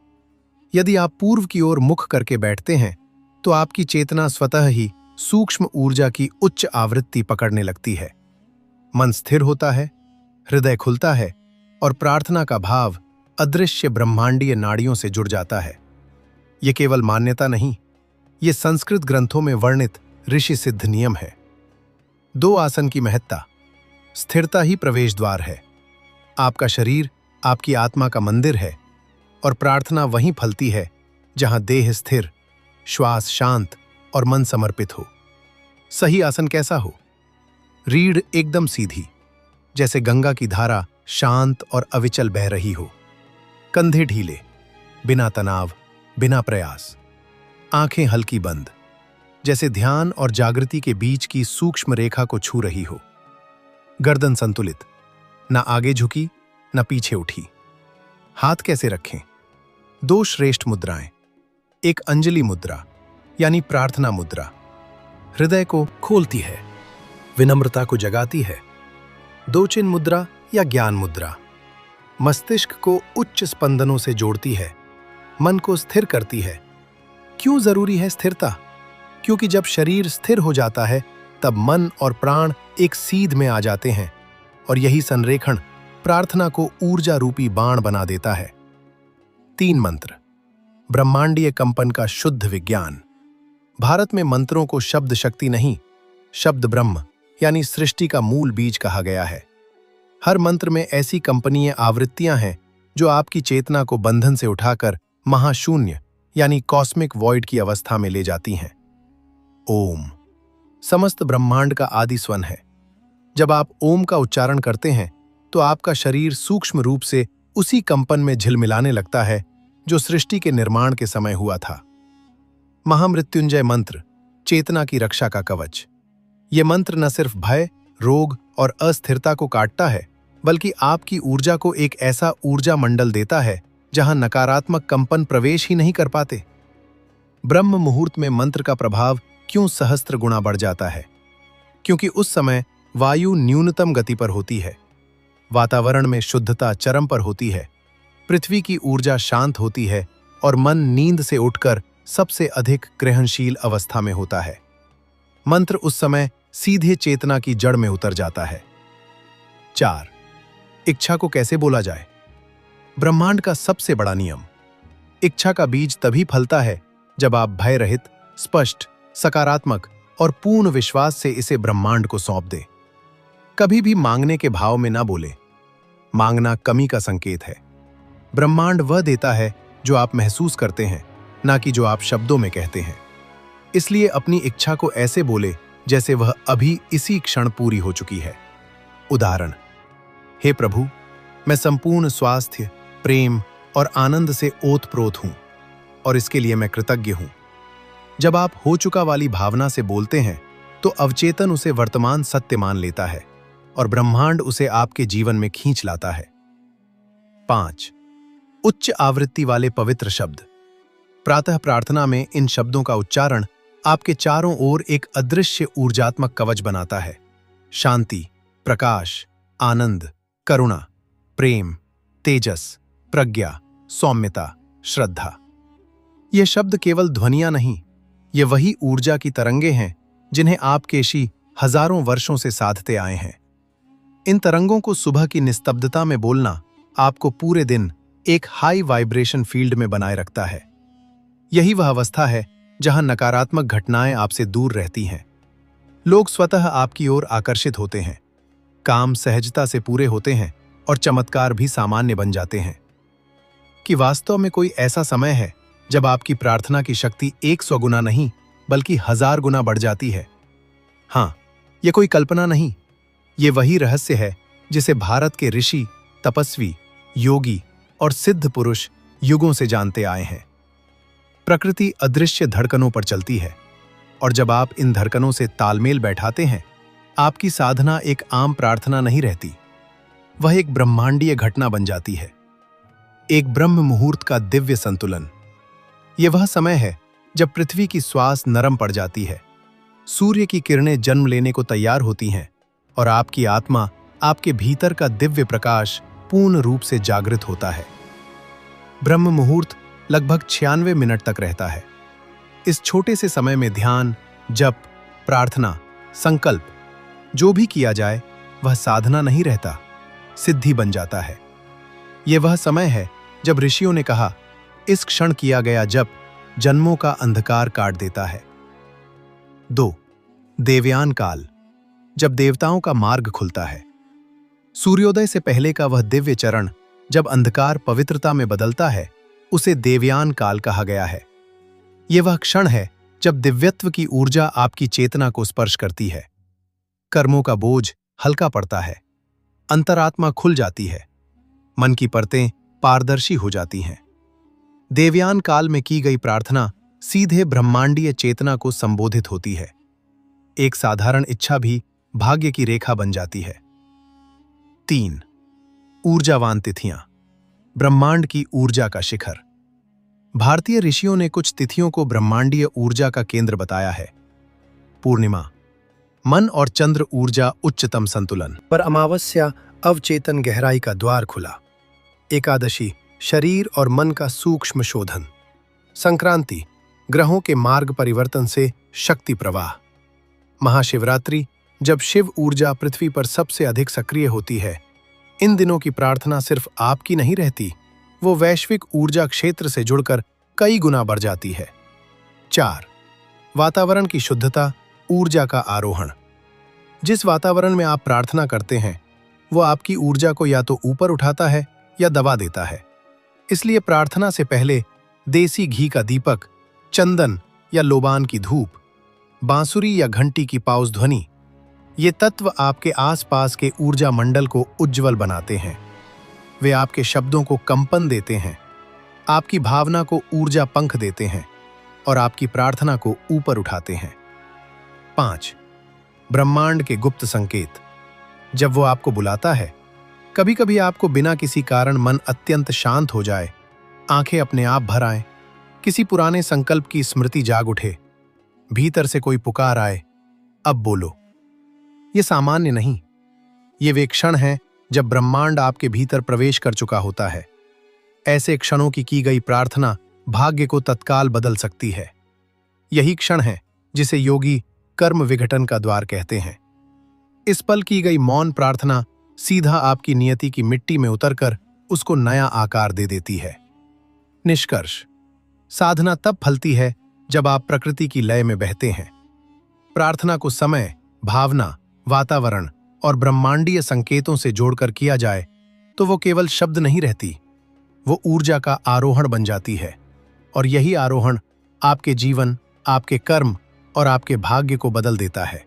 यदि आप पूर्व की ओर मुख करके बैठते हैं, तो आपकी चेतना स्वतः ही सूक्ष्म ऊर्जा की उच्च आवृत्ति पकड़ने लगती है। मन स्थिर होता है, हृदय खुलता है और प्रार्थना का भाव अदृश्य ब्रह्मांडीय नाड़ियों से जुड़ जाता है। यह केवल मान्यता नहीं, ये संस्कृत ग्रंथों में वर्णित ऋषि सिद्ध नियम है। 2 आसन की महत्ता। स्थिरता ही प्रवेश द्वार है। आपका शरीर आपकी आत्मा का मंदिर है, और प्रार्थना वहीं फलती है जहां देह स्थिर, श्वास शांत और मन समर्पित हो। सही आसन कैसा हो? रीढ़ एकदम सीधी, जैसे गंगा की धारा शांत और अविचल बह रही हो। कंधे ढीले, बिना तनाव, बिना प्रयास। आंखें हल्की बंद, जैसे ध्यान और जागृति के बीच की सूक्ष्म रेखा को छू रही हो। गर्दन संतुलित, न आगे झुकी न पीछे उठी। हाथ कैसे रखें? 2 श्रेष्ठ मुद्राएं। एक अंजलि मुद्रा यानी प्रार्थना मुद्रा, हृदय को खोलती है, विनम्रता को जगाती है। 2 चिन्ह मुद्रा या ज्ञान मुद्रा, मस्तिष्क को उच्च स्पंदनों से जोड़ती है, मन को स्थिर करती है। क्यों जरूरी है स्थिरता? क्योंकि जब शरीर स्थिर हो जाता है, तब मन और प्राण एक सीध में आ जाते हैं, और यही संरेखण प्रार्थना को ऊर्जा रूपी बाण बना देता है। 3 मंत्र, ब्रह्मांडीय कंपन का शुद्ध विज्ञान। भारत में मंत्रों को शब्द शक्ति नहीं, शब्द ब्रह्म यानी सृष्टि का मूल बीज कहा गया है। हर मंत्र में ऐसी कंपनीय आवृत्तियां हैं जो आपकी चेतना को बंधन से उठाकर महाशून्य यानी कॉस्मिक वॉइड की अवस्था में ले जाती हैं। ओम समस्त ब्रह्मांड का आदि स्वन है। जब आप ओम का उच्चारण करते हैं, तो आपका शरीर सूक्ष्म रूप से उसी कंपन में झिलमिलाने लगता है जो सृष्टि के निर्माण के समय हुआ था। महामृत्युंजय मंत्र, चेतना की रक्षा का कवच। यह मंत्र न सिर्फ भय, रोग और अस्थिरता को काटता है, बल्कि आपकी ऊर्जा को एक ऐसा ऊर्जा मंडल देता है जहां नकारात्मक कंपन प्रवेश ही नहीं कर पाते। ब्रह्म मुहूर्त में मंत्र का प्रभाव क्यों सहस्त्र गुना बढ़ जाता है? क्योंकि उस समय वायु न्यूनतम गति पर होती है, वातावरण में शुद्धता चरम पर होती है, पृथ्वी की ऊर्जा शांत होती है और मन नींद से उठकर सबसे अधिक ग्रहणशील अवस्था में होता है। मंत्र उस समय सीधे चेतना की जड़ में उतर जाता है। 4. इच्छा को कैसे बोला जाए? ब्रह्मांड का सबसे बड़ा नियम। इच्छा का बीज तभी फलता है जब आप भय रहित, स्पष्ट, सकारात्मक और पूर्ण विश्वास से इसे ब्रह्मांड को सौंप दें। कभी भी मांगने के भाव में ना बोले। मांगना कमी का संकेत है। ब्रह्मांड वह देता है जो आप महसूस करते हैं, ना कि जो आप शब्दों में कहते हैं। इसलिए अपनी इच्छा को ऐसे बोले जैसे वह अभी इसी क्षण पूरी हो चुकी है। उदाहरण: हे प्रभु, मैं संपूर्ण स्वास्थ्य, प्रेम और आनंद से ओतप्रोत हूं, और इसके लिए मैं कृतज्ञ हूं। जब आप हो चुका वाली भावना से बोलते हैं, तो अवचेतन उसे वर्तमान सत्य मान लेता है और ब्रह्मांड उसे आपके जीवन में खींच लाता है। 5. उच्च आवृत्ति वाले पवित्र शब्द। प्रातः प्रार्थना में इन शब्दों का उच्चारण आपके चारों ओर एक अदृश्य ऊर्जात्मक कवच बनाता है। शांति, प्रकाश, आनंद, करुणा, प्रेम, तेजस, प्रज्ञा, सौम्यता, श्रद्धा। ये शब्द केवल ध्वनियां नहीं, ये वही ऊर्जा की तरंगे हैं जिन्हें आप केशी हजारों वर्षों से साधते आए हैं। इन तरंगों को सुबह की निस्तब्धता में बोलना आपको पूरे दिन एक हाई वाइब्रेशन फील्ड में बनाए रखता है। यही वह अवस्था है जहां नकारात्मक घटनाएं आपसे दूर रहती हैं। लोग स्वतः आपकी ओर आकर्षित होते हैं, काम सहजता से पूरे होते हैं और चमत्कार भी सामान्य बन जाते हैं। कि वास्तव में कोई ऐसा समय है जब आपकी प्रार्थना की शक्ति 100 गुना नहीं बल्कि 1000 गुना बढ़ जाती है। हाँ, यह कोई कल्पना नहीं, ये वही रहस्य है जिसे भारत के ऋषि, तपस्वी, योगी और सिद्ध पुरुष युगों से जानते आए हैं। प्रकृति अदृश्य धड़कनों पर चलती है और जब आप इन धड़कनों से तालमेल बैठाते हैं, आपकी साधना एक आम प्रार्थना नहीं रहती, वह एक ब्रह्मांडीय घटना बन जाती है, एक ब्रह्म मुहूर्त का दिव्य संतुलन। यह वह समय है जब पृथ्वी की श्वास नरम पड़ जाती है, सूर्य की किरणें जन्म लेने को तैयार होती हैं और आपकी आत्मा, आपके भीतर का दिव्य प्रकाश पूर्ण रूप से जागृत होता है। ब्रह्म मुहूर्त लगभग 96 मिनट तक रहता है। इस छोटे से समय में ध्यान, जप, प्रार्थना, संकल्प जो भी किया जाए वह साधना नहीं रहता, सिद्धि बन जाता है। यह वह समय है जब ऋषियों ने कहा, इस क्षण किया गया जप जन्मों का अंधकार काट देता है। 2. देवयान काल, जब देवताओं का मार्ग खुलता है। सूर्योदय से पहले का वह दिव्य चरण जब अंधकार पवित्रता में बदलता है, उसे देवयान काल कहा गया है। यह वह क्षण है जब दिव्यत्व की ऊर्जा आपकी चेतना को स्पर्श करती है। कर्मों का बोझ हल्का पड़ता है, अंतरात्मा खुल जाती है, मन की परतें पारदर्शी हो जाती हैं। देवयान काल में की गई प्रार्थना सीधे ब्रह्मांडीय चेतना को संबोधित होती है। एक साधारण इच्छा भी भाग्य की रेखा बन जाती है। 3. ऊर्जावान तिथियां, ब्रह्मांड की ऊर्जा का शिखर। भारतीय ऋषियों ने कुछ तिथियों को ब्रह्मांडीय ऊर्जा का केंद्र बताया है। पूर्णिमा, मन और चंद्र ऊर्जा उच्चतम संतुलन। पर अमावस्या, अवचेतन गहराई का द्वार खुला। एकादशी, शरीर और मन का सूक्ष्म शोधन। संक्रांति, ग्रहों के मार्ग परिवर्तन से शक्ति प्रवाह। महाशिवरात्रि, जब शिव ऊर्जा पृथ्वी पर सबसे अधिक सक्रिय होती है। इन दिनों की प्रार्थना सिर्फ आपकी नहीं रहती, वो वैश्विक ऊर्जा क्षेत्र से जुड़कर कई गुना बढ़ जाती है। 4. वातावरण की शुद्धता, ऊर्जा का आरोहण। जिस वातावरण में आप प्रार्थना करते हैं, वो आपकी ऊर्जा को या तो ऊपर उठाता है या दबा देता है। इसलिए प्रार्थना से पहले देसी घी का दीपक, चंदन या लोबान की धूप, बांसुरी या घंटी की पाउस ध्वनि, ये तत्व आपके आसपास के ऊर्जा मंडल को उज्जवल बनाते हैं। वे आपके शब्दों को कंपन देते हैं, आपकी भावना को ऊर्जा पंख देते हैं और आपकी प्रार्थना को ऊपर उठाते हैं। 5. ब्रह्मांड के गुप्त संकेत, जब वो आपको बुलाता है। कभी कभी आपको बिना किसी कारण मन अत्यंत शांत हो जाए, आंखें अपने आप भर आएं, किसी पुराने संकल्प की स्मृति जाग उठे, भीतर से कोई पुकार आए, अब बोलो। ये सामान्य नहीं, ये वे क्षण हैं जब ब्रह्मांड आपके भीतर प्रवेश कर चुका होता है। ऐसे क्षणों की गई प्रार्थना भाग्य को तत्काल बदल सकती है। यही क्षण है जिसे योगी कर्म विघटन का द्वार कहते हैं। इस पल की गई मौन प्रार्थना सीधा आपकी नियति की मिट्टी में उतरकर उसको नया आकार दे देती है। निष्कर्ष, साधना तब फलती है जब आप प्रकृति की लय में बहते हैं। प्रार्थना को समय, भावना, वातावरण और ब्रह्मांडीय संकेतों से जोड़कर किया जाए तो वो केवल शब्द नहीं रहती, वो ऊर्जा का आरोहण बन जाती है। और यही आरोहण आपके जीवन, आपके कर्म और आपके भाग्य को बदल देता है।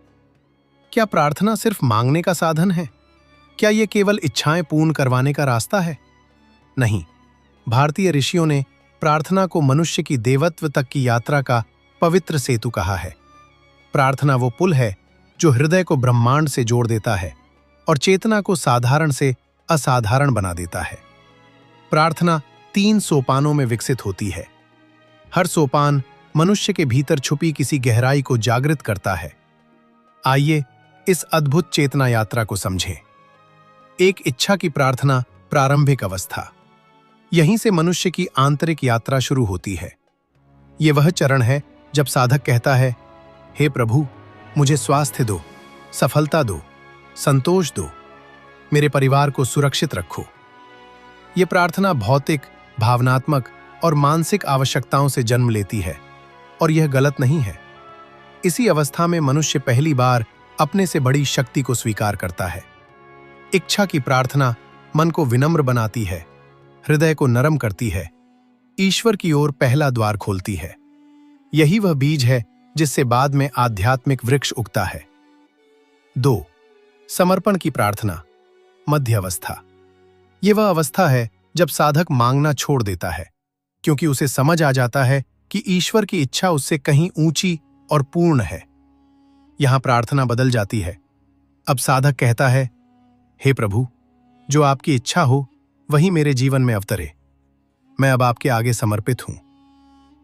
क्या प्रार्थना सिर्फ मांगने का साधन है? क्या ये केवल इच्छाएं पूर्ण करवाने का रास्ता है? नहीं, भारतीय ऋषियों ने प्रार्थना को मनुष्य की देवत्व तक की यात्रा का पवित्र सेतु कहा है। प्रार्थना वो पुल है जो हृदय को ब्रह्मांड से जोड़ देता है और चेतना को साधारण से असाधारण बना देता है। प्रार्थना 3 सोपानों में विकसित होती है। हर सोपान मनुष्य के भीतर छुपी किसी गहराई को जागृत करता है। आइए इस अद्भुत चेतना यात्रा को समझें। एक इच्छा की प्रार्थना, प्रारंभिक अवस्था। यहीं से मनुष्य की आंतरिक यात्रा शुरू होती है। ये वह चरण है जब साधक कहता है, हे प्रभु, मुझे स्वास्थ्य दो, सफलता दो, संतोष दो, मेरे परिवार को सुरक्षित रखो। ये प्रार्थना भौतिक, भावनात्मक और मानसिक आवश्यकताओं से जन्म लेती है और यह गलत नहीं है। इसी अवस्था में मनुष्य पहली बार अपने से बड़ी शक्ति को स्वीकार करता है। इच्छा की प्रार्थना मन को विनम्र बनाती है, हृदय को नरम करती है, ईश्वर की ओर पहला द्वार खोलती है। यही वह बीज है जिससे बाद में आध्यात्मिक वृक्ष उगता है। 2. समर्पण की प्रार्थना, मध्य अवस्था। यह वह अवस्था है जब साधक मांगना छोड़ देता है, क्योंकि उसे समझ आ जाता है कि ईश्वर की इच्छा उससे कहीं ऊंची और पूर्ण है। यहां प्रार्थना बदल जाती है। अब साधक कहता है, हे प्रभु, जो आपकी इच्छा हो वही मेरे जीवन में अवतरे। मैं अब आपके आगे समर्पित हूं।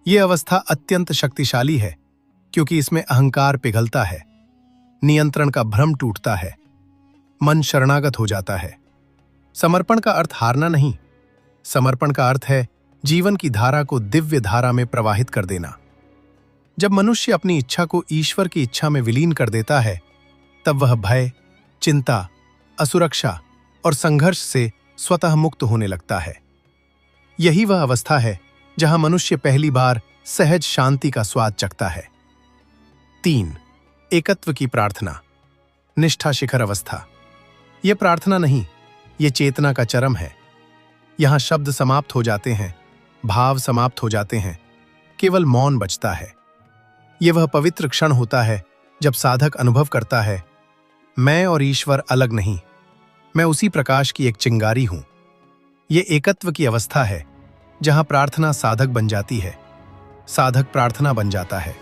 यह अवस्था अत्यंत शक्तिशाली है, क्योंकि इसमें अहंकार पिघलता है, नियंत्रण का भ्रम टूटता है, मन शरणागत हो जाता है। समर्पण का अर्थ हारना नहीं, समर्पण का अर्थ है जीवन की धारा को दिव्य धारा में प्रवाहित कर देना। जब मनुष्य अपनी इच्छा को ईश्वर की इच्छा में विलीन कर देता है, तब वह भय, चिंता, असुरक्षा और संघर्ष से स्वतः मुक्त होने लगता है। यही वह अवस्था है जहां मनुष्य पहली बार सहज शांति का स्वाद चखता है। 3. एकत्व की प्रार्थना, निष्ठा शिखर अवस्था। यह प्रार्थना नहीं, यह चेतना का चरम है। यहां शब्द समाप्त हो जाते हैं, भाव समाप्त हो जाते हैं, केवल मौन बचता है। यह वह पवित्र क्षण होता है जब साधक अनुभव करता है, मैं और ईश्वर अलग नहीं, मैं उसी प्रकाश की एक चिंगारी हूं। यह एकत्व की अवस्था है जहां प्रार्थना साधक बन जाती है, साधक प्रार्थना बन जाता है।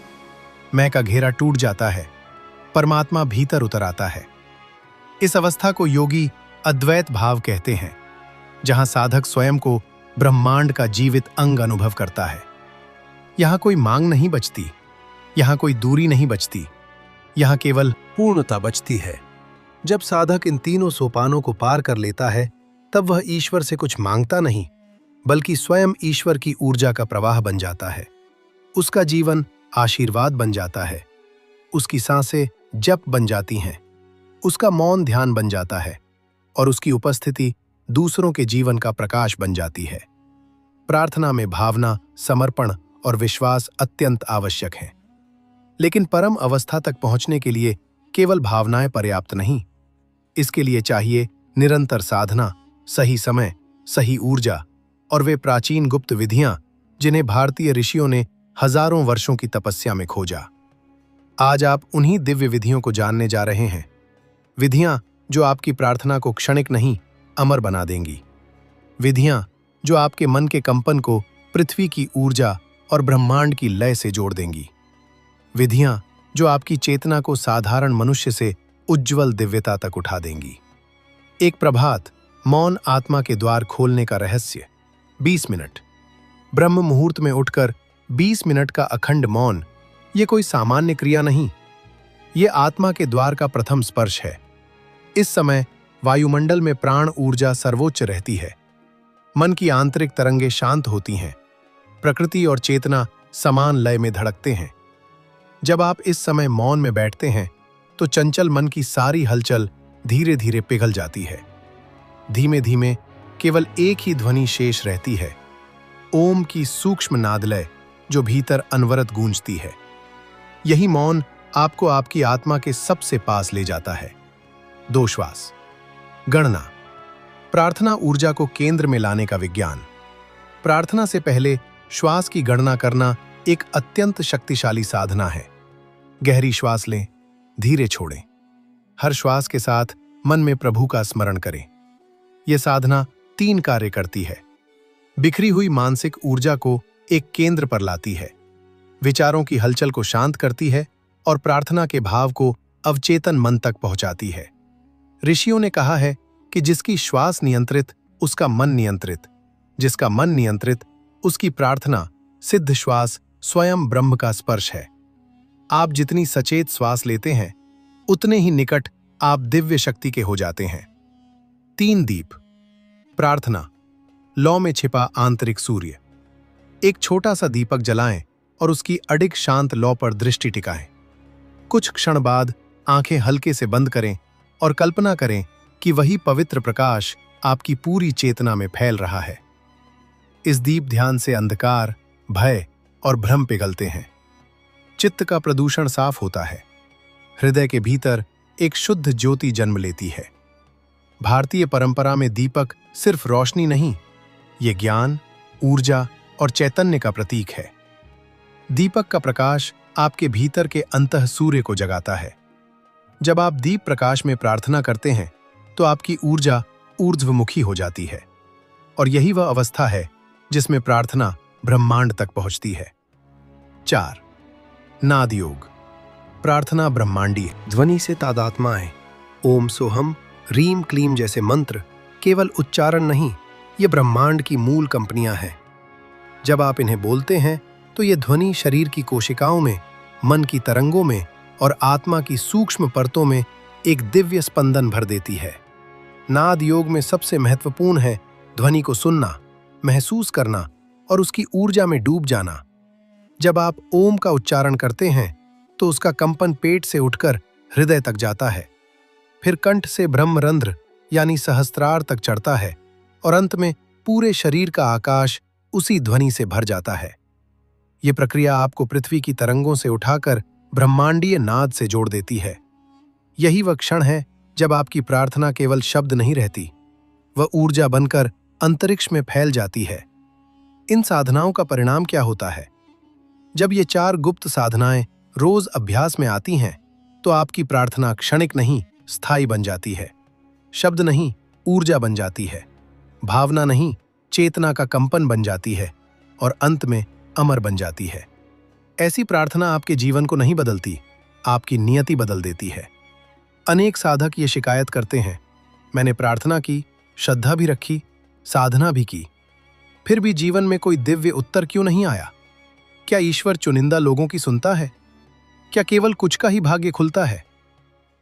मैं का घेरा टूट जाता है, परमात्मा भीतर उतर आता है। इस अवस्था को योगी अद्वैत भाव कहते हैं, जहां साधक स्वयं को ब्रह्मांड का जीवित अंग अनुभव करता है। यहां कोई मांग नहीं बचती, यहां कोई दूरी नहीं बचती, यहां केवल पूर्णता बचती है। जब साधक इन तीनों सोपानों को पार कर लेता है, तब वह ईश्वर से कुछ मांगता नहीं, बल्कि स्वयं ईश्वर की ऊर्जा का प्रवाह बन जाता है। उसका जीवन आशीर्वाद बन जाता है, उसकी सांसें जप बन जाती हैं, उसका मौन ध्यान बन जाता है और उसकी उपस्थिति दूसरों के जीवन का प्रकाश बन जाती है। प्रार्थना में भावना, समर्पण और विश्वास अत्यंत आवश्यक हैं। लेकिन परम अवस्था तक पहुंचने के लिए केवल भावनाएं पर्याप्त नहीं। इसके लिए चाहिए निरंतर साधना, सही समय, सही ऊर्जा और वे प्राचीन गुप्त विधियां जिन्हें भारतीय ऋषियों ने हजारों वर्षों की तपस्या में खोजा। आज आप उन्हीं दिव्य विधियों को जानने जा रहे हैं, विधियां जो आपकी प्रार्थना को क्षणिक नहीं, अमर बना देंगी। विधियां जो आपके मन के कंपन को पृथ्वी की ऊर्जा और ब्रह्मांड की लय से जोड़ देंगी। विधियां जो आपकी चेतना को साधारण मनुष्य से उज्जवल दिव्यता तक उठा देंगी। एक प्रभात, मौन आत्मा के द्वार खोलने का रहस्य। 20 मिनट ब्रह्म मुहूर्त में उठकर 20 मिनट का अखंड मौन, ये कोई सामान्य क्रिया नहीं, ये आत्मा के द्वार का प्रथम स्पर्श है। इस समय वायुमंडल में प्राण ऊर्जा सर्वोच्च रहती है, मन की आंतरिक तरंगें शांत होती हैं, प्रकृति और चेतना समान लय में धड़कते हैं। जब आप इस समय मौन में बैठते हैं तो चंचल मन की सारी हलचल धीरे धीरे पिघल जाती है। धीमे धीमे केवल एक ही ध्वनि शेष रहती है, ओम की सूक्ष्म नादलय जो भीतर अनवरत गूंजती है। यही मौन आपको आपकी आत्मा के सबसे पास ले जाता है। 2 श्वास गणना, प्रार्थना ऊर्जा को केंद्र में लाने का विज्ञान। प्रार्थना से पहले श्वास की गणना करना एक अत्यंत शक्तिशाली साधना है। गहरी श्वास लें, धीरे छोड़ें। हर श्वास के साथ मन में प्रभु का स्मरण करें। यह साधना 3 कार्य करती है। बिखरी हुई मानसिक ऊर्जा को एक केंद्र पर लाती है, विचारों की हलचल को शांत करती है और प्रार्थना के भाव को अवचेतन मन तक पहुंचाती है। ऋषियों ने कहा है कि जिसकी श्वास नियंत्रित, उसका मन नियंत्रित, जिसका मन नियंत्रित, उसकी प्रार्थना सिद्ध श्वास स्वयं ब्रह्म का स्पर्श है। आप जितनी सचेत श्वास लेते हैं, उतने ही निकट आप दिव्य शक्ति के हो जाते हैं। 3 दीप प्रार्थना, लौ में छिपा आंतरिक सूर्य। एक छोटा सा दीपक जलाएं और उसकी अडिग शांत लौ पर दृष्टि टिकाएं। कुछ क्षण बाद आंखें हल्के से बंद करें और कल्पना करें कि वही पवित्र प्रकाश आपकी पूरी चेतना में फैल रहा है। इस दीप ध्यान से अंधकार, भय और भ्रम पिघलते हैं। चित्त का प्रदूषण साफ होता है। हृदय के भीतर एक शुद्ध ज्योति जन्म लेती है। भारतीय परंपरा में दीपक सिर्फ रोशनी नहीं, ये ज्ञान, ऊर्जा और चैतन्य का प्रतीक है। दीपक का प्रकाश आपके भीतर के अंतः सूर्य को जगाता है। जब आप दीप प्रकाश में प्रार्थना करते हैं तो आपकी ऊर्जा ऊर्ध्वमुखी हो जाती है और यही वह अवस्था है जिसमें प्रार्थना ब्रह्मांड तक पहुंचती है। 4. नाद योग। प्रार्थना ब्रह्मांडीय ध्वनि से तादात्म्य। ओम सोहम, रीम क्लीम जैसे मंत्र केवल उच्चारण नहीं, ये ब्रह्मांड की मूल कंपनियां हैं। जब आप इन्हें बोलते हैं तो ये ध्वनि शरीर की कोशिकाओं में, मन की तरंगों में और आत्मा की सूक्ष्म परतों में एक दिव्य स्पंदन भर देती है। नाद योग में सबसे महत्वपूर्ण है ध्वनि को सुनना, महसूस करना और उसकी ऊर्जा में डूब जाना। जब आप ओम का उच्चारण करते हैं तो उसका कंपन पेट से उठकर हृदय तक जाता है, फिर कंठ से ब्रह्मरंध्र यानी सहस्त्रार तक चढ़ता है और अंत में पूरे शरीर का आकाश उसी ध्वनि से भर जाता है। ये प्रक्रिया आपको पृथ्वी की तरंगों से उठाकर ब्रह्मांडीय नाद से जोड़ देती है। यही वह क्षण है जब आपकी प्रार्थना केवल शब्द नहीं रहती, वह ऊर्जा बनकर अंतरिक्ष में फैल जाती है। इन साधनाओं का परिणाम क्या होता है? जब ये 4 गुप्त साधनाएं रोज अभ्यास में आती हैं तो आपकी प्रार्थना क्षणिक नहीं, स्थायी बन जाती है। शब्द नहीं, ऊर्जा बन जाती है। भावना नहीं, चेतना का कंपन बन जाती है और अंत में अमर बन जाती है। ऐसी प्रार्थना आपके जीवन को नहीं बदलती, आपकी नियति बदल देती है। अनेक साधक ये शिकायत करते हैं, मैंने प्रार्थना की, श्रद्धा भी रखी, साधना भी की, फिर भी जीवन में कोई दिव्य उत्तर क्यों नहीं आया? क्या ईश्वर चुनिंदा लोगों की सुनता है? क्या केवल कुछ का ही भाग्य खुलता है?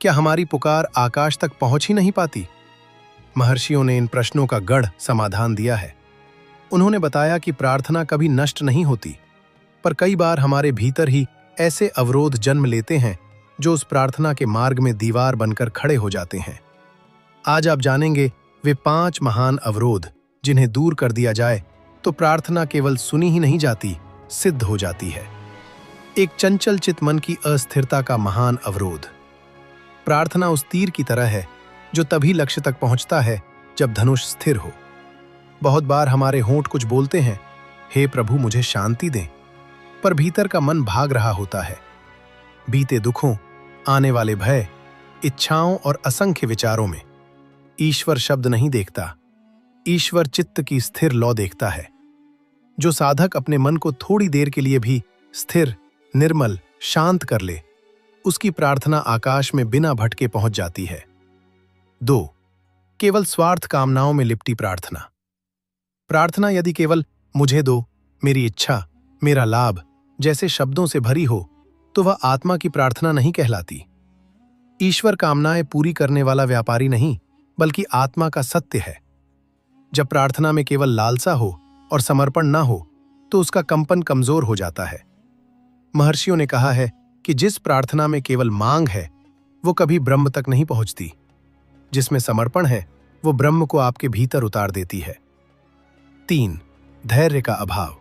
क्या हमारी पुकार आकाश तक पहुंच ही नहीं पाती? महर्षियों ने इन प्रश्नों का गढ़ समाधान दिया है। उन्होंने बताया कि प्रार्थना कभी नष्ट नहीं होती, पर कई बार हमारे भीतर ही ऐसे अवरोध जन्म लेते हैं जो उस प्रार्थना के मार्ग में दीवार बनकर खड़े हो जाते हैं। आज आप जानेंगे वे 5 महान अवरोध जिन्हें दूर कर दिया जाए तो प्रार्थना केवल सुनी ही नहीं जाती, सिद्ध हो जाती है। एक चंचल चित मन की अस्थिरता का महान अवरोध। प्रार्थना उस तीर की तरह है जो तभी लक्ष्य तक पहुंचता है जब धनुष स्थिर हो। बहुत बार हमारे होंठ कुछ बोलते हैं, हे प्रभु मुझे शांति दें, पर भीतर का मन भाग रहा होता है। बीते दुखों, आने वाले भय, इच्छाओं और असंख्य विचारों में। ईश्वर शब्द नहीं देखता, ईश्वर चित्त की स्थिर लौ देखता है। जो साधक अपने मन को थोड़ी देर के लिए भी स्थिर, निर्मल, शांत कर ले, उसकी प्रार्थना आकाश में बिना भटके पहुंच जाती है। 2. केवल स्वार्थ कामनाओं में लिपटी प्रार्थना। प्रार्थना यदि केवल मुझे दो, मेरी इच्छा, मेरा लाभ जैसे शब्दों से भरी हो तो वह आत्मा की प्रार्थना नहीं कहलाती। ईश्वर कामनाएं पूरी करने वाला व्यापारी नहीं, बल्कि आत्मा का सत्य है। जब प्रार्थना में केवल लालसा हो और समर्पण ना हो तो उसका कंपन कमजोर हो जाता है। महर्षियों ने कहा है कि जिस प्रार्थना में केवल मांग है वो कभी ब्रह्म तक नहीं पहुंचती। जिसमें समर्पण है वो ब्रह्म को आपके भीतर उतार देती है। 3. धैर्य का अभाव।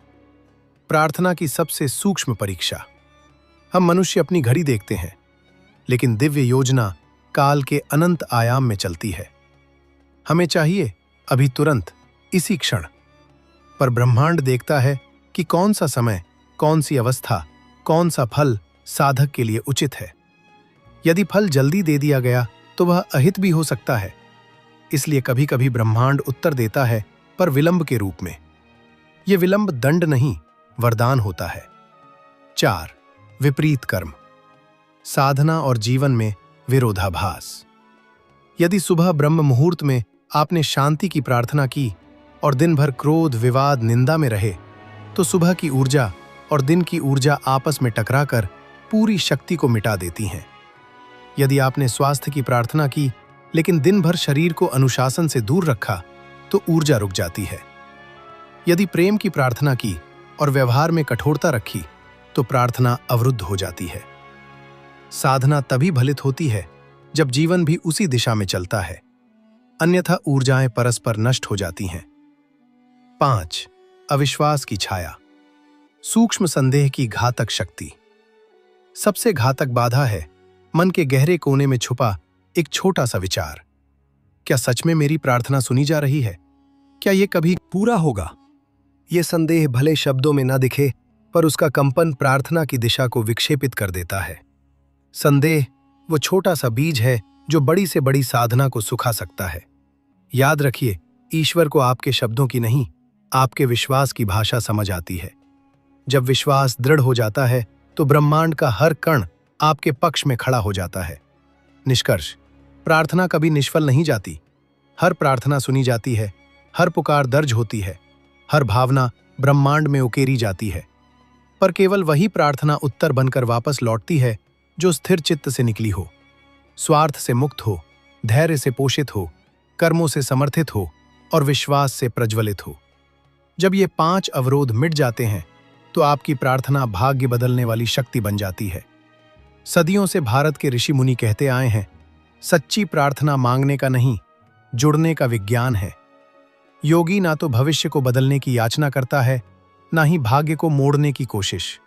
प्रार्थना की सबसे सूक्ष्म परीक्षा। हम मनुष्य अपनी घड़ी देखते हैं, लेकिन दिव्य योजना काल के अनंत आयाम में चलती है। हमें चाहिए अभी तुरंत, इसी क्षण, पर ब्रह्मांड देखता है कि कौन सा समय, कौन सी अवस्था, कौन सा फल साधक के लिए उचित है। यदि फल जल्दी दे दिया गया तो वह अहित भी हो सकता है। इसलिए कभी कभी ब्रह्मांड उत्तर देता है, पर विलंब के रूप में। यह विलंब दंड नहीं, वरदान होता है। 4. विपरीत कर्म। साधना और जीवन में विरोधाभास। यदि सुबह ब्रह्म मुहूर्त में आपने शांति की प्रार्थना की और दिन भर क्रोध, विवाद, निंदा में रहे, तो सुबह की ऊर्जा और दिन की ऊर्जा आपस में टकराकर पूरी शक्ति को मिटा देती हैं। यदि आपने स्वास्थ्य की प्रार्थना की लेकिन दिन भर शरीर को अनुशासन से दूर रखा तो ऊर्जा रुक जाती है। यदि प्रेम की प्रार्थना की और व्यवहार में कठोरता रखी तो प्रार्थना अवरुद्ध हो जाती है। साधना तभी फलित होती है जब जीवन भी उसी दिशा में चलता है, अन्यथा ऊर्जाएं परस्पर नष्ट हो जाती हैं। 5. अविश्वास की छाया। सूक्ष्म संदेह की घातक शक्ति। सबसे घातक बाधा है मन के गहरे कोने में छुपा एक छोटा सा विचार। क्या सच में मेरी प्रार्थना सुनी जा रही है? क्या यह कभी पूरा होगा? ये संदेह भले शब्दों में न दिखे, पर उसका कंपन प्रार्थना की दिशा को विक्षेपित कर देता है। संदेह वो छोटा सा बीज है जो बड़ी से बड़ी साधना को सुखा सकता है। याद रखिए, ईश्वर को आपके शब्दों की नहीं, आपके विश्वास की भाषा समझ आती है। जब विश्वास दृढ़ हो जाता है तो ब्रह्मांड का हर कण आपके पक्ष में खड़ा हो जाता है। निष्कर्ष: प्रार्थना कभी निष्फल नहीं जाती। हर प्रार्थना सुनी जाती है, हर पुकार दर्ज होती है, हर भावना ब्रह्मांड में उकेरी जाती है। पर केवल वही प्रार्थना उत्तर बनकर वापस लौटती है जो स्थिर चित्त से निकली हो, स्वार्थ से मुक्त हो, धैर्य से पोषित हो, कर्मों से समर्थित हो और विश्वास से प्रज्वलित हो। जब ये 5 अवरोध मिट जाते हैं तो आपकी प्रार्थना भाग्य बदलने वाली शक्ति बन जाती है। सदियों से भारत के ऋषि मुनि कहते आए हैं, सच्ची प्रार्थना मांगने का नहीं, जुड़ने का विज्ञान है। योगी ना तो भविष्य को बदलने की याचना करता है, ना ही भाग्य को मोड़ने की कोशिश।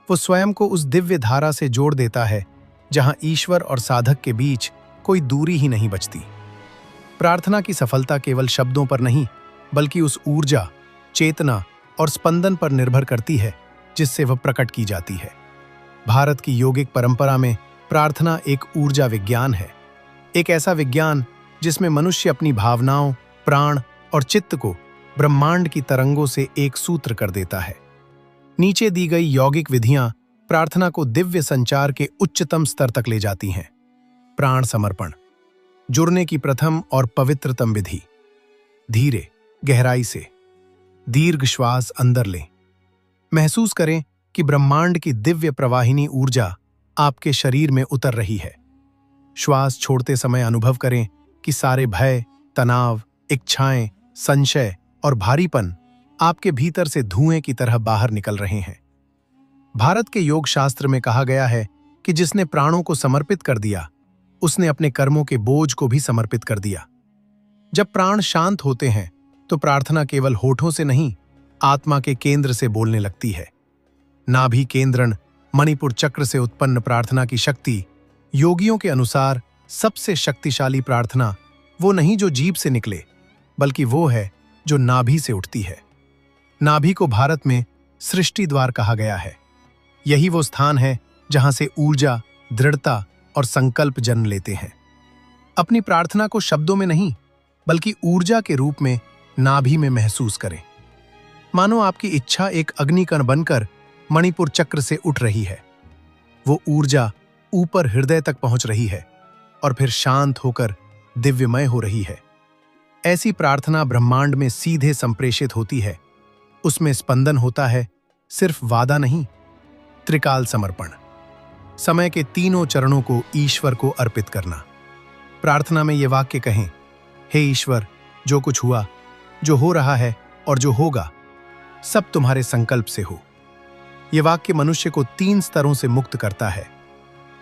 वो स्वयं को उस दिव्य धारा से जोड़ देता है जहां ईश्वर और साधक के बीच कोई दूरी ही नहीं बचती। प्रार्थना की सफलता केवल शब्दों पर नहीं, बल्कि उस ऊर्जा, चेतना और स्पंदन पर निर्भर करती है जिससे वह प्रकट की जाती है। भारत की योगिक परंपरा में प्रार्थना एक ऊर्जा विज्ञान है, एक ऐसा विज्ञान जिसमें मनुष्य अपनी भावनाओं, प्राण और चित्त को ब्रह्मांड की तरंगों से एक सूत्र कर देता है। नीचे दी गई यौगिक विधियां प्रार्थना को दिव्य संचार के उच्चतम स्तर तक ले जाती हैं। प्राण समर्पण, जुड़ने की प्रथम और पवित्रतम विधि। धीरे, गहराई से दीर्घ श्वास अंदर लें। महसूस करें कि ब्रह्मांड की दिव्य प्रवाहिनी ऊर्जा आपके शरीर में उतर रही है। श्वास छोड़ते समय अनुभव करें कि सारे भय, तनाव, इच्छाएं, संशय और भारीपन आपके भीतर से धुएं की तरह बाहर निकल रहे हैं। भारत के योग शास्त्र में कहा गया है कि जिसने प्राणों को समर्पित कर दिया, उसने अपने कर्मों के बोझ को भी समर्पित कर दिया। जब प्राण शांत होते हैं तो प्रार्थना केवल होठों से नहीं, आत्मा के केंद्र से बोलने लगती है। नाभि केंद्रण, मणिपुर चक्र से उत्पन्न प्रार्थना की शक्ति। योगियों के अनुसार सबसे शक्तिशाली प्रार्थना वो नहीं जो जीभ से निकले, बल्कि वो है जो नाभि से उठती है। नाभि को भारत में सृष्टि द्वार कहा गया है। यही वो स्थान है जहां से ऊर्जा, दृढ़ता और संकल्प जन्म लेते हैं। अपनी प्रार्थना को शब्दों में नहीं, बल्कि ऊर्जा के रूप में नाभि में महसूस करें। मानो आपकी इच्छा एक अग्निकण बनकर मणिपुर चक्र से उठ रही है। वो ऊर्जा ऊपर हृदय तक पहुंच रही है और फिर शांत होकर दिव्यमय हो रही है। ऐसी प्रार्थना ब्रह्मांड में सीधे संप्रेषित होती है। उसमें स्पंदन होता है, सिर्फ वादा नहीं। त्रिकाल समर्पण, समय के तीनों चरणों को ईश्वर को अर्पित करना। प्रार्थना में ये वाक्य कहें, हे ईश्वर, जो कुछ हुआ, जो हो रहा है और जो होगा, सब तुम्हारे संकल्प से हो। ये वाक्य मनुष्य को 3 स्तरों से मुक्त करता है: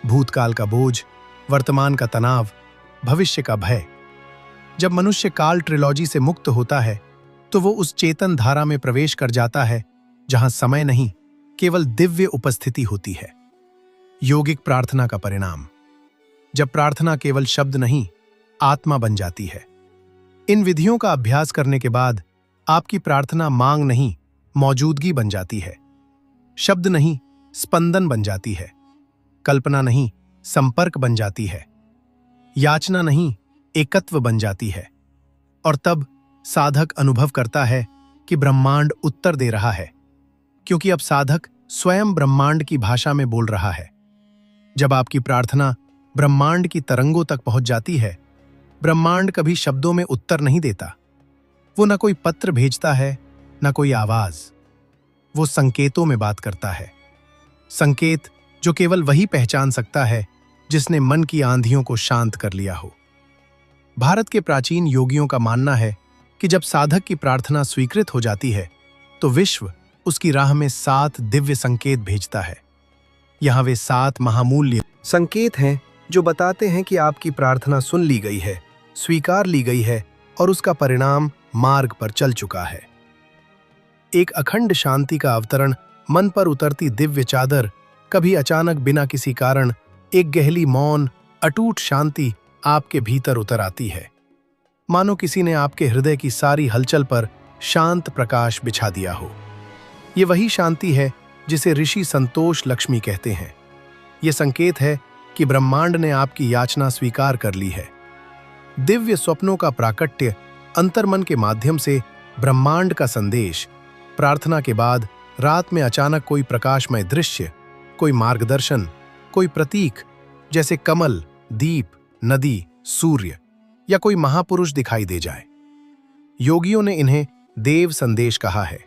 भूतकाल का बोझ, वर्तमान का तनाव, भविष्य का भय। जब मनुष्य काल ट्रिलॉजी से मुक्त होता है तो वो उस चेतन धारा में प्रवेश कर जाता है जहां समय नहीं, केवल दिव्य उपस्थिति होती है। योगिक प्रार्थना का परिणाम, जब प्रार्थना केवल शब्द नहीं, आत्मा बन जाती है। इन विधियों का अभ्यास करने के बाद आपकी प्रार्थना मांग नहीं, मौजूदगी बन जाती है। शब्द नहीं, स्पंदन बन जाती है। कल्पना नहीं, संपर्क बन जाती है। याचना नहीं, एकत्व बन जाती है। और तब साधक अनुभव करता है कि ब्रह्मांड उत्तर दे रहा है, क्योंकि अब साधक स्वयं ब्रह्मांड की भाषा में बोल रहा है। जब आपकी प्रार्थना ब्रह्मांड की तरंगों तक पहुंच जाती है, ब्रह्मांड कभी शब्दों में उत्तर नहीं देता। वो न कोई पत्र भेजता है, न कोई आवाज। वो संकेतों में बात करता है। संकेत जो केवल वही पहचान सकता है जिसने मन की आंधियों को शांत कर लिया हो। भारत के प्राचीन योगियों का मानना है कि जब साधक की प्रार्थना स्वीकृत हो जाती है तो विश्व उसकी राह में 7 दिव्य संकेत भेजता है। यहाँ वे 7 महामूल्य संकेत हैं जो बताते हैं कि आपकी प्रार्थना सुन ली गई है, स्वीकार ली गई है और उसका परिणाम मार्ग पर चल चुका है। एक अखंड शांति का अवतरण, मन पर उतरती दिव्य चादर, कभी अचानक बिना किसी कारण एक गहरी मौन अटूट शांति आपके भीतर उतर आती है, मानो किसी ने आपके हृदय की सारी हलचल पर शांत प्रकाश बिछा दिया हो। ये वही शांति है जिसे ऋषि संतोष लक्ष्मी कहते हैं। ये संकेत है कि ब्रह्मांड ने आपकी याचना स्वीकार कर ली है। दिव्य स्वप्नों का प्राकट्य, अंतर्मन के माध्यम से ब्रह्मांड का संदेश, प्रार्थना के बाद रात में अचानक कोई प्रकाशमय दृश्य, कोई मार्गदर्शन, कोई प्रतीक, जैसे कमल, दीप, नदी, सूर्य या कोई महापुरुष दिखाई दे जाए। योगियों ने इन्हें देव संदेश कहा है।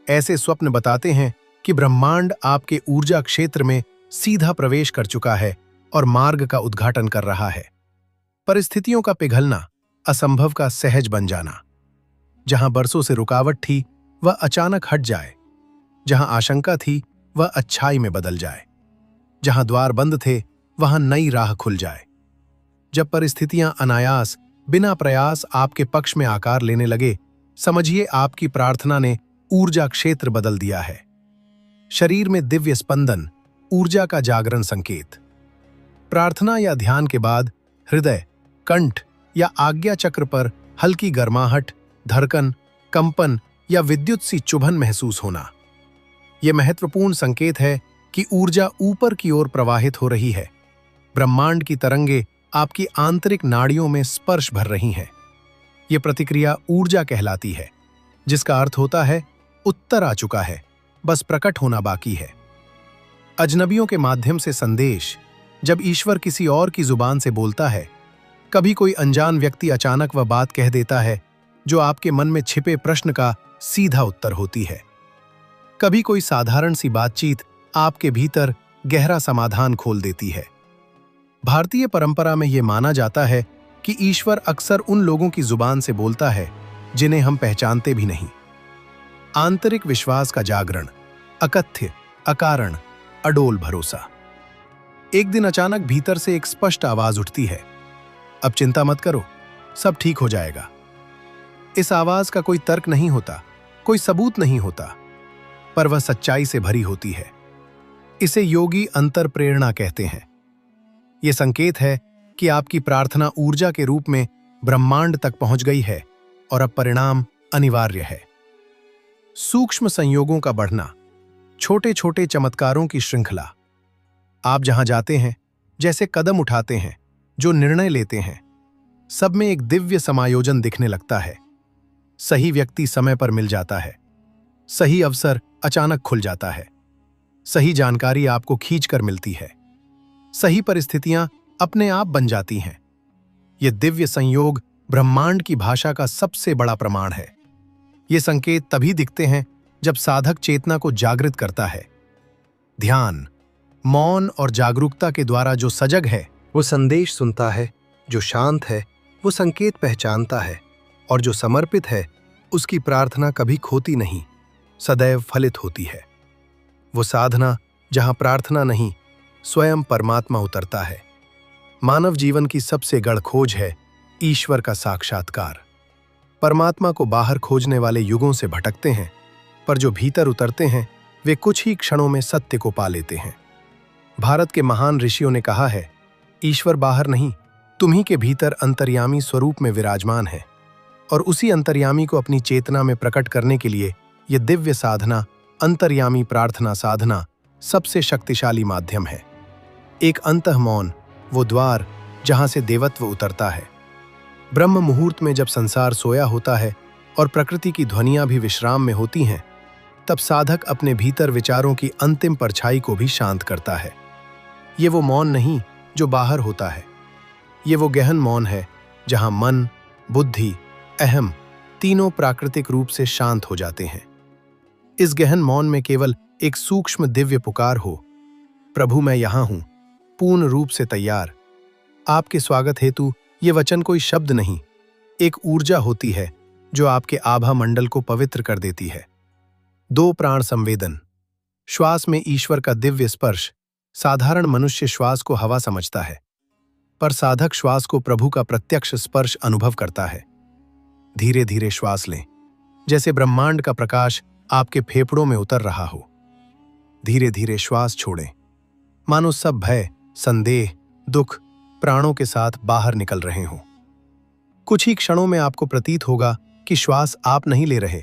ऐसे स्वप्न बताते हैं कि ब्रह्मांड आपके ऊर्जा क्षेत्र में सीधा प्रवेश कर चुका है और मार्ग का उद्घाटन कर रहा है। परिस्थितियों का पिघलना, असंभव का सहज बन जाना। जहां बरसों से रुकावट थी वह अचानक हट जाए, जहां आशंका थी वह अच्छाई में बदल जाए, जहां द्वार बंद थे वहां नई राह खुल जाए। जब परिस्थितियां अनायास, बिना प्रयास आपके पक्ष में आकार लेने लगे, समझिए आपकी प्रार्थना ने ऊर्जा क्षेत्र बदल दिया है। शरीर में दिव्य स्पंदन, ऊर्जा का जागरण संकेत। प्रार्थना या ध्यान के बाद हृदय, कंठ या आज्ञा चक्र पर हल्की गर्माहट, धड़कन, कंपन या विद्युत सी चुभन महसूस होना। यह महत्वपूर्ण संकेत है कि ऊर्जा ऊपर की ओर प्रवाहित हो रही है। ब्रह्मांड की तरंगे आपकी आंतरिक नाड़ियों में स्पर्श भर रही हैं। यह प्रतिक्रिया ऊर्जा कहलाती है, जिसका अर्थ होता है उत्तर आ चुका है, बस प्रकट होना बाकी है। अजनबियों के माध्यम से संदेश, जब ईश्वर किसी और की जुबान से बोलता है, कभी कोई अनजान व्यक्ति अचानक वह बात कह देता है जो आपके मन में छिपे प्रश्न का सीधा उत्तर होती है। कभी कोई साधारण सी बातचीत आपके भीतर गहरा समाधान खोल देती है। भारतीय परंपरा में यह माना जाता है कि ईश्वर अक्सर उन लोगों की जुबान से बोलता है जिन्हें हम पहचानते भी नहीं। आंतरिक विश्वास का जागरण, अकथ्य, अकारण, अडोल भरोसा। एक दिन अचानक भीतर से एक स्पष्ट आवाज उठती है, अब चिंता मत करो, सब ठीक हो जाएगा। इस आवाज का कोई तर्क नहीं होता, कोई सबूत नहीं होता, पर वह सच्चाई से भरी होती है। इसे योगी अंतर प्रेरणा कहते हैं। यह संकेत है कि आपकी प्रार्थना ऊर्जा के रूप में ब्रह्मांड तक पहुंच गई है और अब परिणाम अनिवार्य है। सूक्ष्म संयोगों का बढ़ना, छोटे छोटे चमत्कारों की श्रृंखला। आप जहां जाते हैं, जैसे कदम उठाते हैं, जो निर्णय लेते हैं, सब में एक दिव्य समायोजन दिखने लगता है। सही व्यक्ति समय पर मिल जाता है, सही अवसर अचानक खुल जाता है, सही जानकारी आपको खींचकर मिलती है, सही परिस्थितियां अपने आप बन जाती हैं। यह दिव्य संयोग ब्रह्मांड की भाषा का सबसे बड़ा प्रमाण है। ये संकेत तभी दिखते हैं जब साधक चेतना को जागृत करता है। ध्यान, मौन और जागरूकता के द्वारा जो सजग है वो संदेश सुनता है, जो शांत है वो संकेत पहचानता है, और जो समर्पित है उसकी प्रार्थना कभी खोती नहीं, सदैव फलित होती है। वो साधना जहां प्रार्थना नहीं, स्वयं परमात्मा उतरता है। मानव जीवन की सबसे गढ़ खोज है ईश्वर का साक्षात्कार। परमात्मा को बाहर खोजने वाले युगों से भटकते हैं, पर जो भीतर उतरते हैं वे कुछ ही क्षणों में सत्य को पा लेते हैं। भारत के महान ऋषियों ने कहा है, ईश्वर बाहर नहीं, तुम्ही के भीतर अंतर्यामी स्वरूप में विराजमान है, और उसी अंतर्यामी को अपनी चेतना में प्रकट करने के लिए यह दिव्य साधना, अंतर्यामी प्रार्थना साधना सबसे शक्तिशाली माध्यम है। एक अंतः मौन, वो द्वार जहां से देवत्व उतरता है। ब्रह्म मुहूर्त में जब संसार सोया होता है और प्रकृति की ध्वनियां भी विश्राम में होती हैं, तब साधक अपने भीतर विचारों की अंतिम परछाई को भी शांत करता है। ये वो मौन नहीं जो बाहर होता है, ये वो गहन मौन है जहां मन, बुद्धि, अहम तीनों प्राकृतिक रूप से शांत हो जाते हैं। इस गहन मौन में केवल एक सूक्ष्म दिव्य पुकार हो, प्रभु मैं यहां हूं, पूर्ण रूप से तैयार। आपके स्वागत हेतु ये वचन कोई शब्द नहीं, एक ऊर्जा होती है जो आपके आभा मंडल को पवित्र कर देती है। दो प्राण संवेदन। श्वास में ईश्वर का दिव्य स्पर्श। साधारण मनुष्य श्वास को हवा समझता है, पर साधक श्वास को प्रभु का प्रत्यक्ष स्पर्श अनुभव करता है। धीरे धीरे श्वास लें, जैसे ब्रह्मांड का प्रकाश आपके फेफड़ों में उतर रहा हो। धीरे धीरे श्वास छोड़ें, मानो सब भय, संदेह, दुख प्राणों के साथ बाहर निकल रहे हों। कुछ ही क्षणों में आपको प्रतीत होगा कि श्वास आप नहीं ले रहे,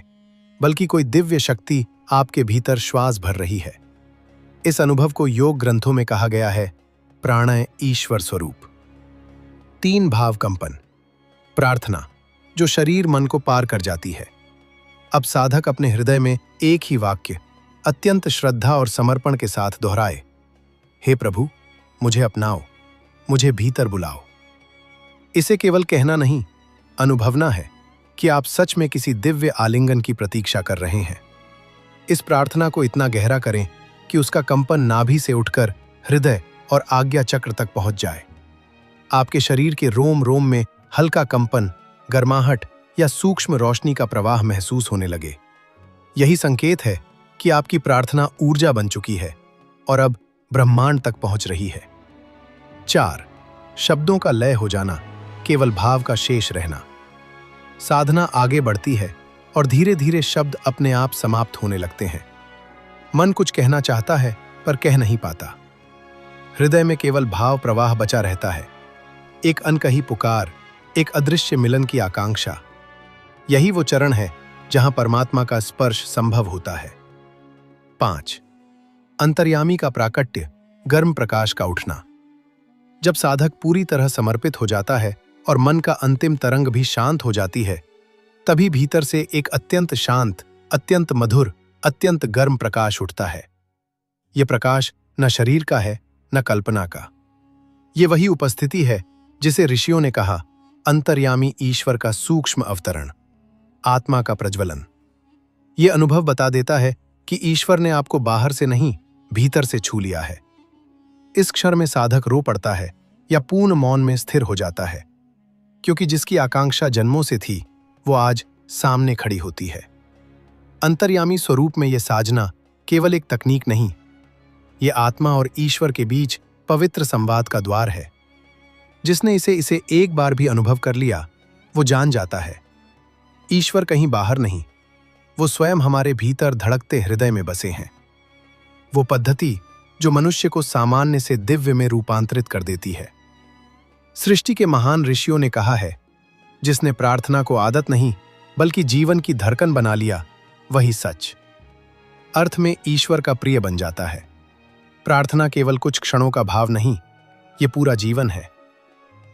बल्कि कोई दिव्य शक्ति आपके भीतर श्वास भर रही है। इस अनुभव को योग ग्रंथों में कहा गया है प्राणय ईश्वर स्वरूप। 3 भाव कंपन। प्रार्थना, जो शरीर मन को पार कर जाती है। अब साधक अपने हृदय में एक ही वाक्य अत्यंत श्रद्धा और समर्पण के साथ दोहराए, हे प्रभु, मुझे अपनाओ, मुझे भीतर बुलाओ। इसे केवल कहना नहीं, अनुभवना है कि आप सच में किसी दिव्य आलिंगन की प्रतीक्षा कर रहे हैं। इस प्रार्थना को इतना गहरा करें कि उसका कंपन नाभि से उठकर हृदय और आज्ञा चक्र तक पहुंच जाए। आपके शरीर के रोम रोम में हल्का कंपन, गर्माहट या सूक्ष्म रोशनी का प्रवाह महसूस होने लगे। यही संकेत है कि आपकी प्रार्थना ऊर्जा बन चुकी है और अब ब्रह्मांड तक पहुंच रही है। 4. शब्दों का लय हो जाना, केवल भाव का शेष रहना। साधना आगे बढ़ती है और धीरे धीरे शब्द अपने आप समाप्त होने लगते हैं। मन कुछ कहना चाहता है पर कह नहीं पाता। हृदय में केवल भाव प्रवाह बचा रहता है, एक अनकही पुकार, एक अदृश्य मिलन की आकांक्षा। यही वो चरण है जहां परमात्मा का स्पर्श संभव होता है। 5. अंतर्यामी का प्राकट्य, गर्म प्रकाश का उठना। जब साधक पूरी तरह समर्पित हो जाता है और मन का अंतिम तरंग भी शांत हो जाती है, तभी भीतर से एक अत्यंत शांत, अत्यंत मधुर, अत्यंत गर्म प्रकाश उठता है। यह प्रकाश न शरीर का है, न कल्पना का। ये वही उपस्थिति है जिसे ऋषियों ने कहा अंतर्यामी ईश्वर का सूक्ष्म अवतरण, आत्मा का प्रज्वलन। यह अनुभव बता देता है कि ईश्वर ने आपको बाहर से नहीं, भीतर से छू लिया है। इस क्षण में साधक रो पड़ता है या पूर्ण मौन में स्थिर हो जाता है, क्योंकि जिसकी आकांक्षा जन्मों से थी वो आज सामने खड़ी होती है। अंतर्यामी स्वरूप में यह साजना केवल एक तकनीक नहीं, ये आत्मा और ईश्वर के बीच पवित्र संवाद का द्वार है। जिसने इसे एक बार भी अनुभव कर लिया, वो जान जाता है ईश्वर कहीं बाहर नहीं, वो स्वयं हमारे भीतर धड़कते हृदय में बसे हैं। वो पद्धति जो मनुष्य को सामान्य से दिव्य में रूपांतरित कर देती है। सृष्टि के महान ऋषियों ने कहा है, जिसने प्रार्थना को आदत नहीं बल्कि जीवन की धड़कन बना लिया, वही सच अर्थ में ईश्वर का प्रिय बन जाता है। प्रार्थना केवल कुछ क्षणों का भाव नहीं, ये पूरा जीवन है।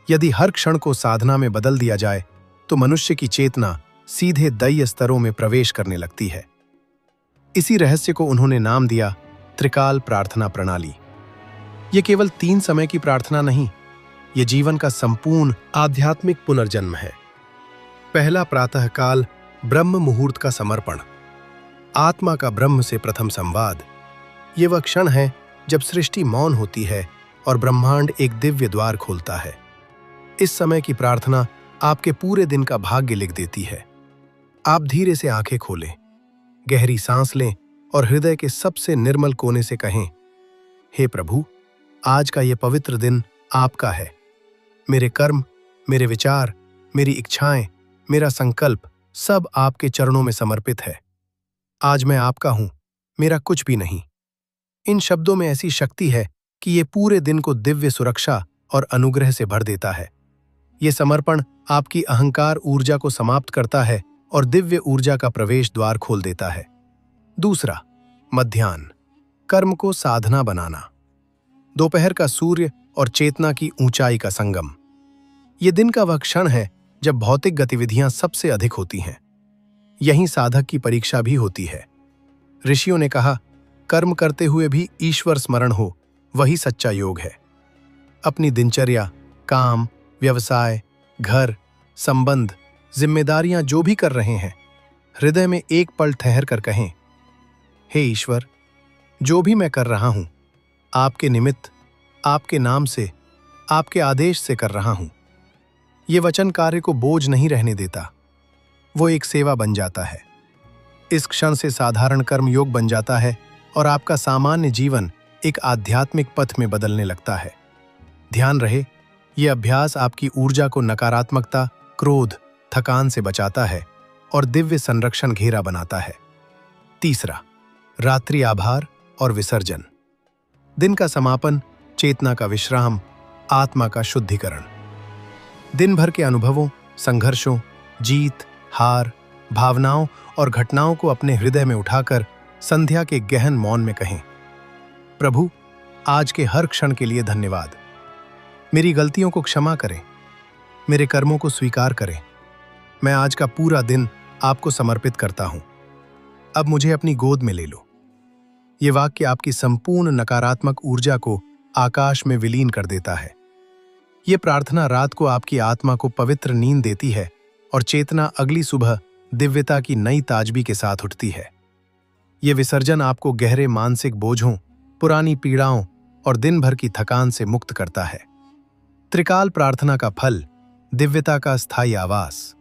यदि हर क्षण को साधना में बदल दिया जाए तो मनुष्य की चेतना सीधे दैय स्तरों में प्रवेश करने लगती है। इसी रहस्य को उन्होंने नाम दिया त्रिकाल प्रार्थना प्रणाली। ये केवल 3 समय की प्रार्थना नहीं, ये जीवन का संपूर्ण आध्यात्मिक पुनर्जन्म है। पहला प्रातःकाल ब्रह्म मुहूर्त का समर्पण, आत्मा का ब्रह्म से प्रथम संवाद। ये वह क्षण है जब सृष्टि मौन होती है और ब्रह्मांड एक दिव्य द्वार खोलता है। इस समय की प्रार्थना आपके पूरे दिन का भाग्य लिख देती है। आप धीरे से आंखें खोलें, गहरी सांस लें और हृदय के सबसे निर्मल कोने से कहें, हे प्रभु, आज का यह पवित्र दिन आपका है। मेरे कर्म, मेरे विचार, मेरी इच्छाएं, मेरा संकल्प सब आपके चरणों में समर्पित है। आज मैं आपका हूं, मेरा कुछ भी नहीं। इन शब्दों में ऐसी शक्ति है कि ये पूरे दिन को दिव्य सुरक्षा और अनुग्रह से भर देता है। ये समर्पण आपकी अहंकार ऊर्जा को समाप्त करता है और दिव्य ऊर्जा का प्रवेश द्वार खोल देता है। दूसरा, मध्याह्न, कर्म को साधना बनाना। दोपहर का सूर्य और चेतना की ऊंचाई का संगम। ये दिन का वह क्षण है जब भौतिक गतिविधियां सबसे अधिक होती हैं। यहीं साधक की परीक्षा भी होती है। ऋषियों ने कहा, कर्म करते हुए भी ईश्वर स्मरण हो, वही सच्चा योग है। अपनी दिनचर्या, काम, व्यवसाय, घर, संबंध, जिम्मेदारियां जो भी कर रहे हैं, हृदय में एक पल ठहर कर कहें, हे ईश्वर, जो भी मैं कर रहा हूं, आपके निमित्त, आपके नाम से, आपके आदेश से कर रहा हूं। ये वचन कार्य को बोझ नहीं रहने देता, वो एक सेवा बन जाता है। इस क्षण से साधारण कर्म योग बन जाता है और आपका सामान्य जीवन एक आध्यात्मिक पथ में बदलने लगता है। ध्यान रहे, यह अभ्यास आपकी ऊर्जा को नकारात्मकता, क्रोध, थकान से बचाता है और दिव्य संरक्षण घेरा बनाता है। तीसरा, रात्रि आभार और विसर्जन। दिन का समापन, चेतना का विश्राम, आत्मा का शुद्धिकरण। दिन भर के अनुभवों, संघर्षों, जीत, हार, भावनाओं और घटनाओं को अपने हृदय में उठाकर संध्या के गहन मौन में कहें, प्रभु, आज के हर क्षण के लिए धन्यवाद। मेरी गलतियों को क्षमा करें, मेरे कर्मों को स्वीकार करें। मैं आज का पूरा दिन आपको समर्पित करता हूं। अब मुझे अपनी गोद में ले लो। ये वाक्य आपकी संपूर्ण नकारात्मक ऊर्जा को आकाश में विलीन कर देता है। ये प्रार्थना रात को आपकी आत्मा को पवित्र नींद देती है और चेतना अगली सुबह दिव्यता की नई ताजगी के साथ उठती है। ये विसर्जन आपको गहरे मानसिक बोझों, पुरानी पीड़ाओं और दिन भर की थकान से मुक्त करता है। त्रिकाल प्रार्थना का फल, दिव्यता का स्थायी आवास।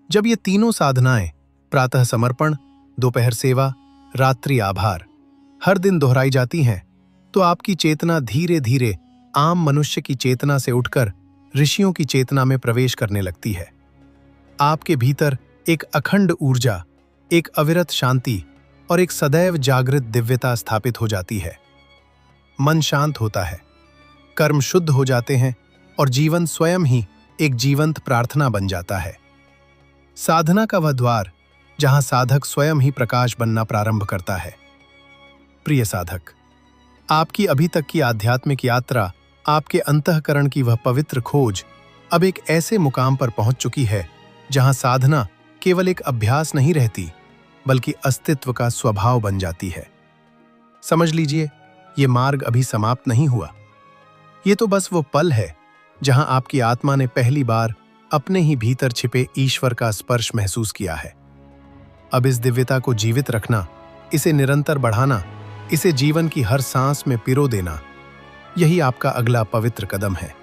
जब ये तीनों साधनाएं, प्रातः समर्पण, दोपहर सेवा, रात्रि आभार, हर दिन दोहराई जाती हैं, तो आपकी चेतना धीरे धीरे आम मनुष्य की चेतना से उठकर ऋषियों की चेतना में प्रवेश करने लगती है। आपके भीतर एक अखंड ऊर्जा, एक अविरत शांति और एक सदैव जागृत दिव्यता स्थापित हो जाती है। मन शांत होता है, कर्म शुद्ध हो जाते हैं और जीवन स्वयं ही एक जीवंत प्रार्थना बन जाता है। साधना का वह द्वार जहां साधक स्वयं ही प्रकाश बनना प्रारंभ करता है। प्रिय साधक, आपकी अभी तक की आध्यात्मिक यात्रा, आपके अंतःकरण की वह पवित्र खोज अब एक ऐसे मुकाम पर पहुंच चुकी है जहां साधना केवल एक अभ्यास नहीं रहती, बल्कि अस्तित्व का स्वभाव बन जाती है। समझ लीजिए, ये मार्ग अभी समाप्त नहीं हुआ। ये तो बस वो पल है जहां आपकी आत्मा ने पहली बार अपने ही भीतर छिपे ईश्वर का स्पर्श महसूस किया है। अब इस दिव्यता को जीवित रखना, इसे निरंतर बढ़ाना, इसे जीवन की हर सांस में पिरो देना, यही आपका अगला पवित्र कदम है।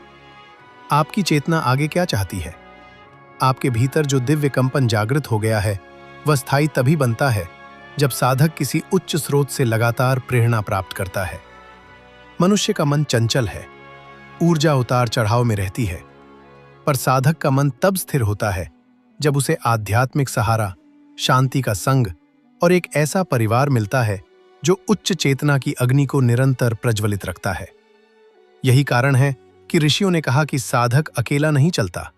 आपकी चेतना आगे क्या चाहती है? आपके भीतर जो दिव्य कंपन जागृत हो गया है, वह स्थायी तभी बनता है जब साधक किसी उच्च स्रोत से लगातार प्रेरणा प्राप्त करता है। मनुष्य का मन चंचल है, ऊर्जा उतार चढ़ाव में रहती है, पर साधक का मन तब स्थिर होता है जब उसे आध्यात्मिक सहारा, शांति का संग और एक ऐसा परिवार मिलता है जो उच्च चेतना की अग्नि को निरंतर प्रज्वलित रखता है। यही कारण है कि ऋषियों ने कहा कि साधक अकेला नहीं चलता,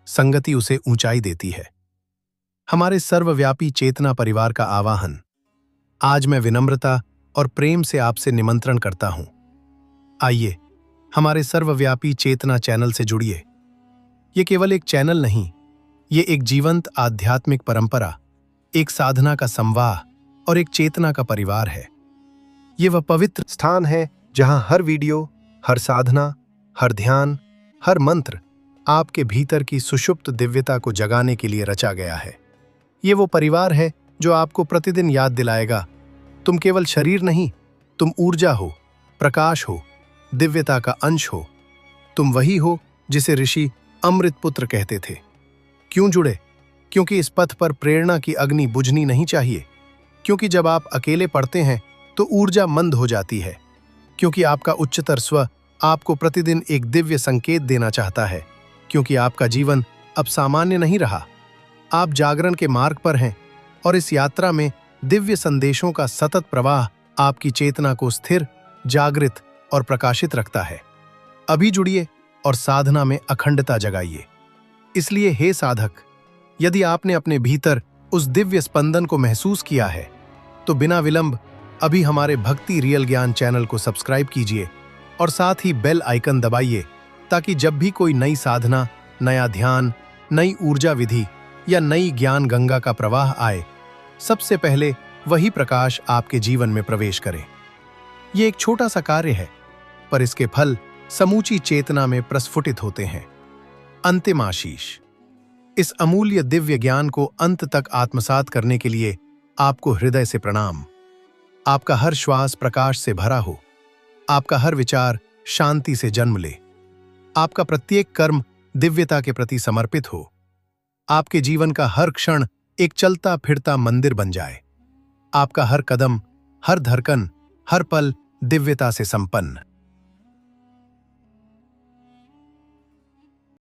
संगति उसे ऊंचाई देती है। हमारे सर्वव्यापी चेतना परिवार का आवाहन आज मैं विनम्रता और प्रेम से आपसे निमंत्रण करता हूं। आइए, हमारे सर्वव्यापी चेतना चैनल से जुड़िए। ये केवल एक चैनल नहीं, ये एक जीवंत आध्यात्मिक परंपरा, एक साधना का संवाह और एक चेतना का परिवार है। ये वह पवित्र स्थान है जहां हर वीडियो, हर साधना, हर ध्यान, हर मंत्र आपके भीतर की सुषुप्त दिव्यता को जगाने के लिए रचा गया है। ये वो परिवार है जो आपको प्रतिदिन याद दिलाएगा, तुम केवल शरीर नहीं, तुम ऊर्जा हो, प्रकाश हो, दिव्यता का अंश हो। तुम वही हो जिसे ऋषि अमृत पुत्र कहते थे। क्यों जुड़े? क्योंकि इस पथ पर प्रेरणा की अग्नि बुझनी नहीं चाहिए। क्योंकि जब आप अकेले पढ़ते हैं तो ऊर्जा मंद हो जाती है। क्योंकि आपका उच्चतर स्व आपको प्रतिदिन एक दिव्य संकेत देना चाहता है। क्योंकि आपका जीवन अब सामान्य नहीं रहा, आप जागरण के मार्ग पर हैं और इस यात्रा में दिव्य संदेशों का सतत प्रवाह आपकी चेतना को स्थिर, जागृत और प्रकाशित रखता है। अभी जुड़िए और साधना में अखंडता जगाइए। इसलिए हे साधक, यदि आपने अपने भीतर उस दिव्य स्पंदन को महसूस किया है तो बिना विलंब अभी हमारे भक्ति रियल ज्ञान चैनल को सब्सक्राइब कीजिए और साथ ही बेल आइकन दबाइए, ताकि जब भी कोई नई साधना, नया ध्यान, नई ऊर्जा विधि या नई ज्ञान गंगा का प्रवाह आए, सबसे पहले वही प्रकाश आपके जीवन में प्रवेश करे। ये एक छोटा सा कार्य है, पर इसके फल समूची चेतना में प्रस्फुटित होते हैं। अंतिम आशीष। इस अमूल्य दिव्य ज्ञान को अंत तक आत्मसात करने के लिए आपको हृदय से प्रणाम। आपका हर श्वास प्रकाश से भरा हो, आपका हर विचार शांति से जन्म ले, आपका प्रत्येक कर्म दिव्यता के प्रति समर्पित हो, आपके जीवन का हर क्षण एक चलता फिरता मंदिर बन जाए। आपका हर कदम, हर धड़कन, हर पल दिव्यता से संपन्न।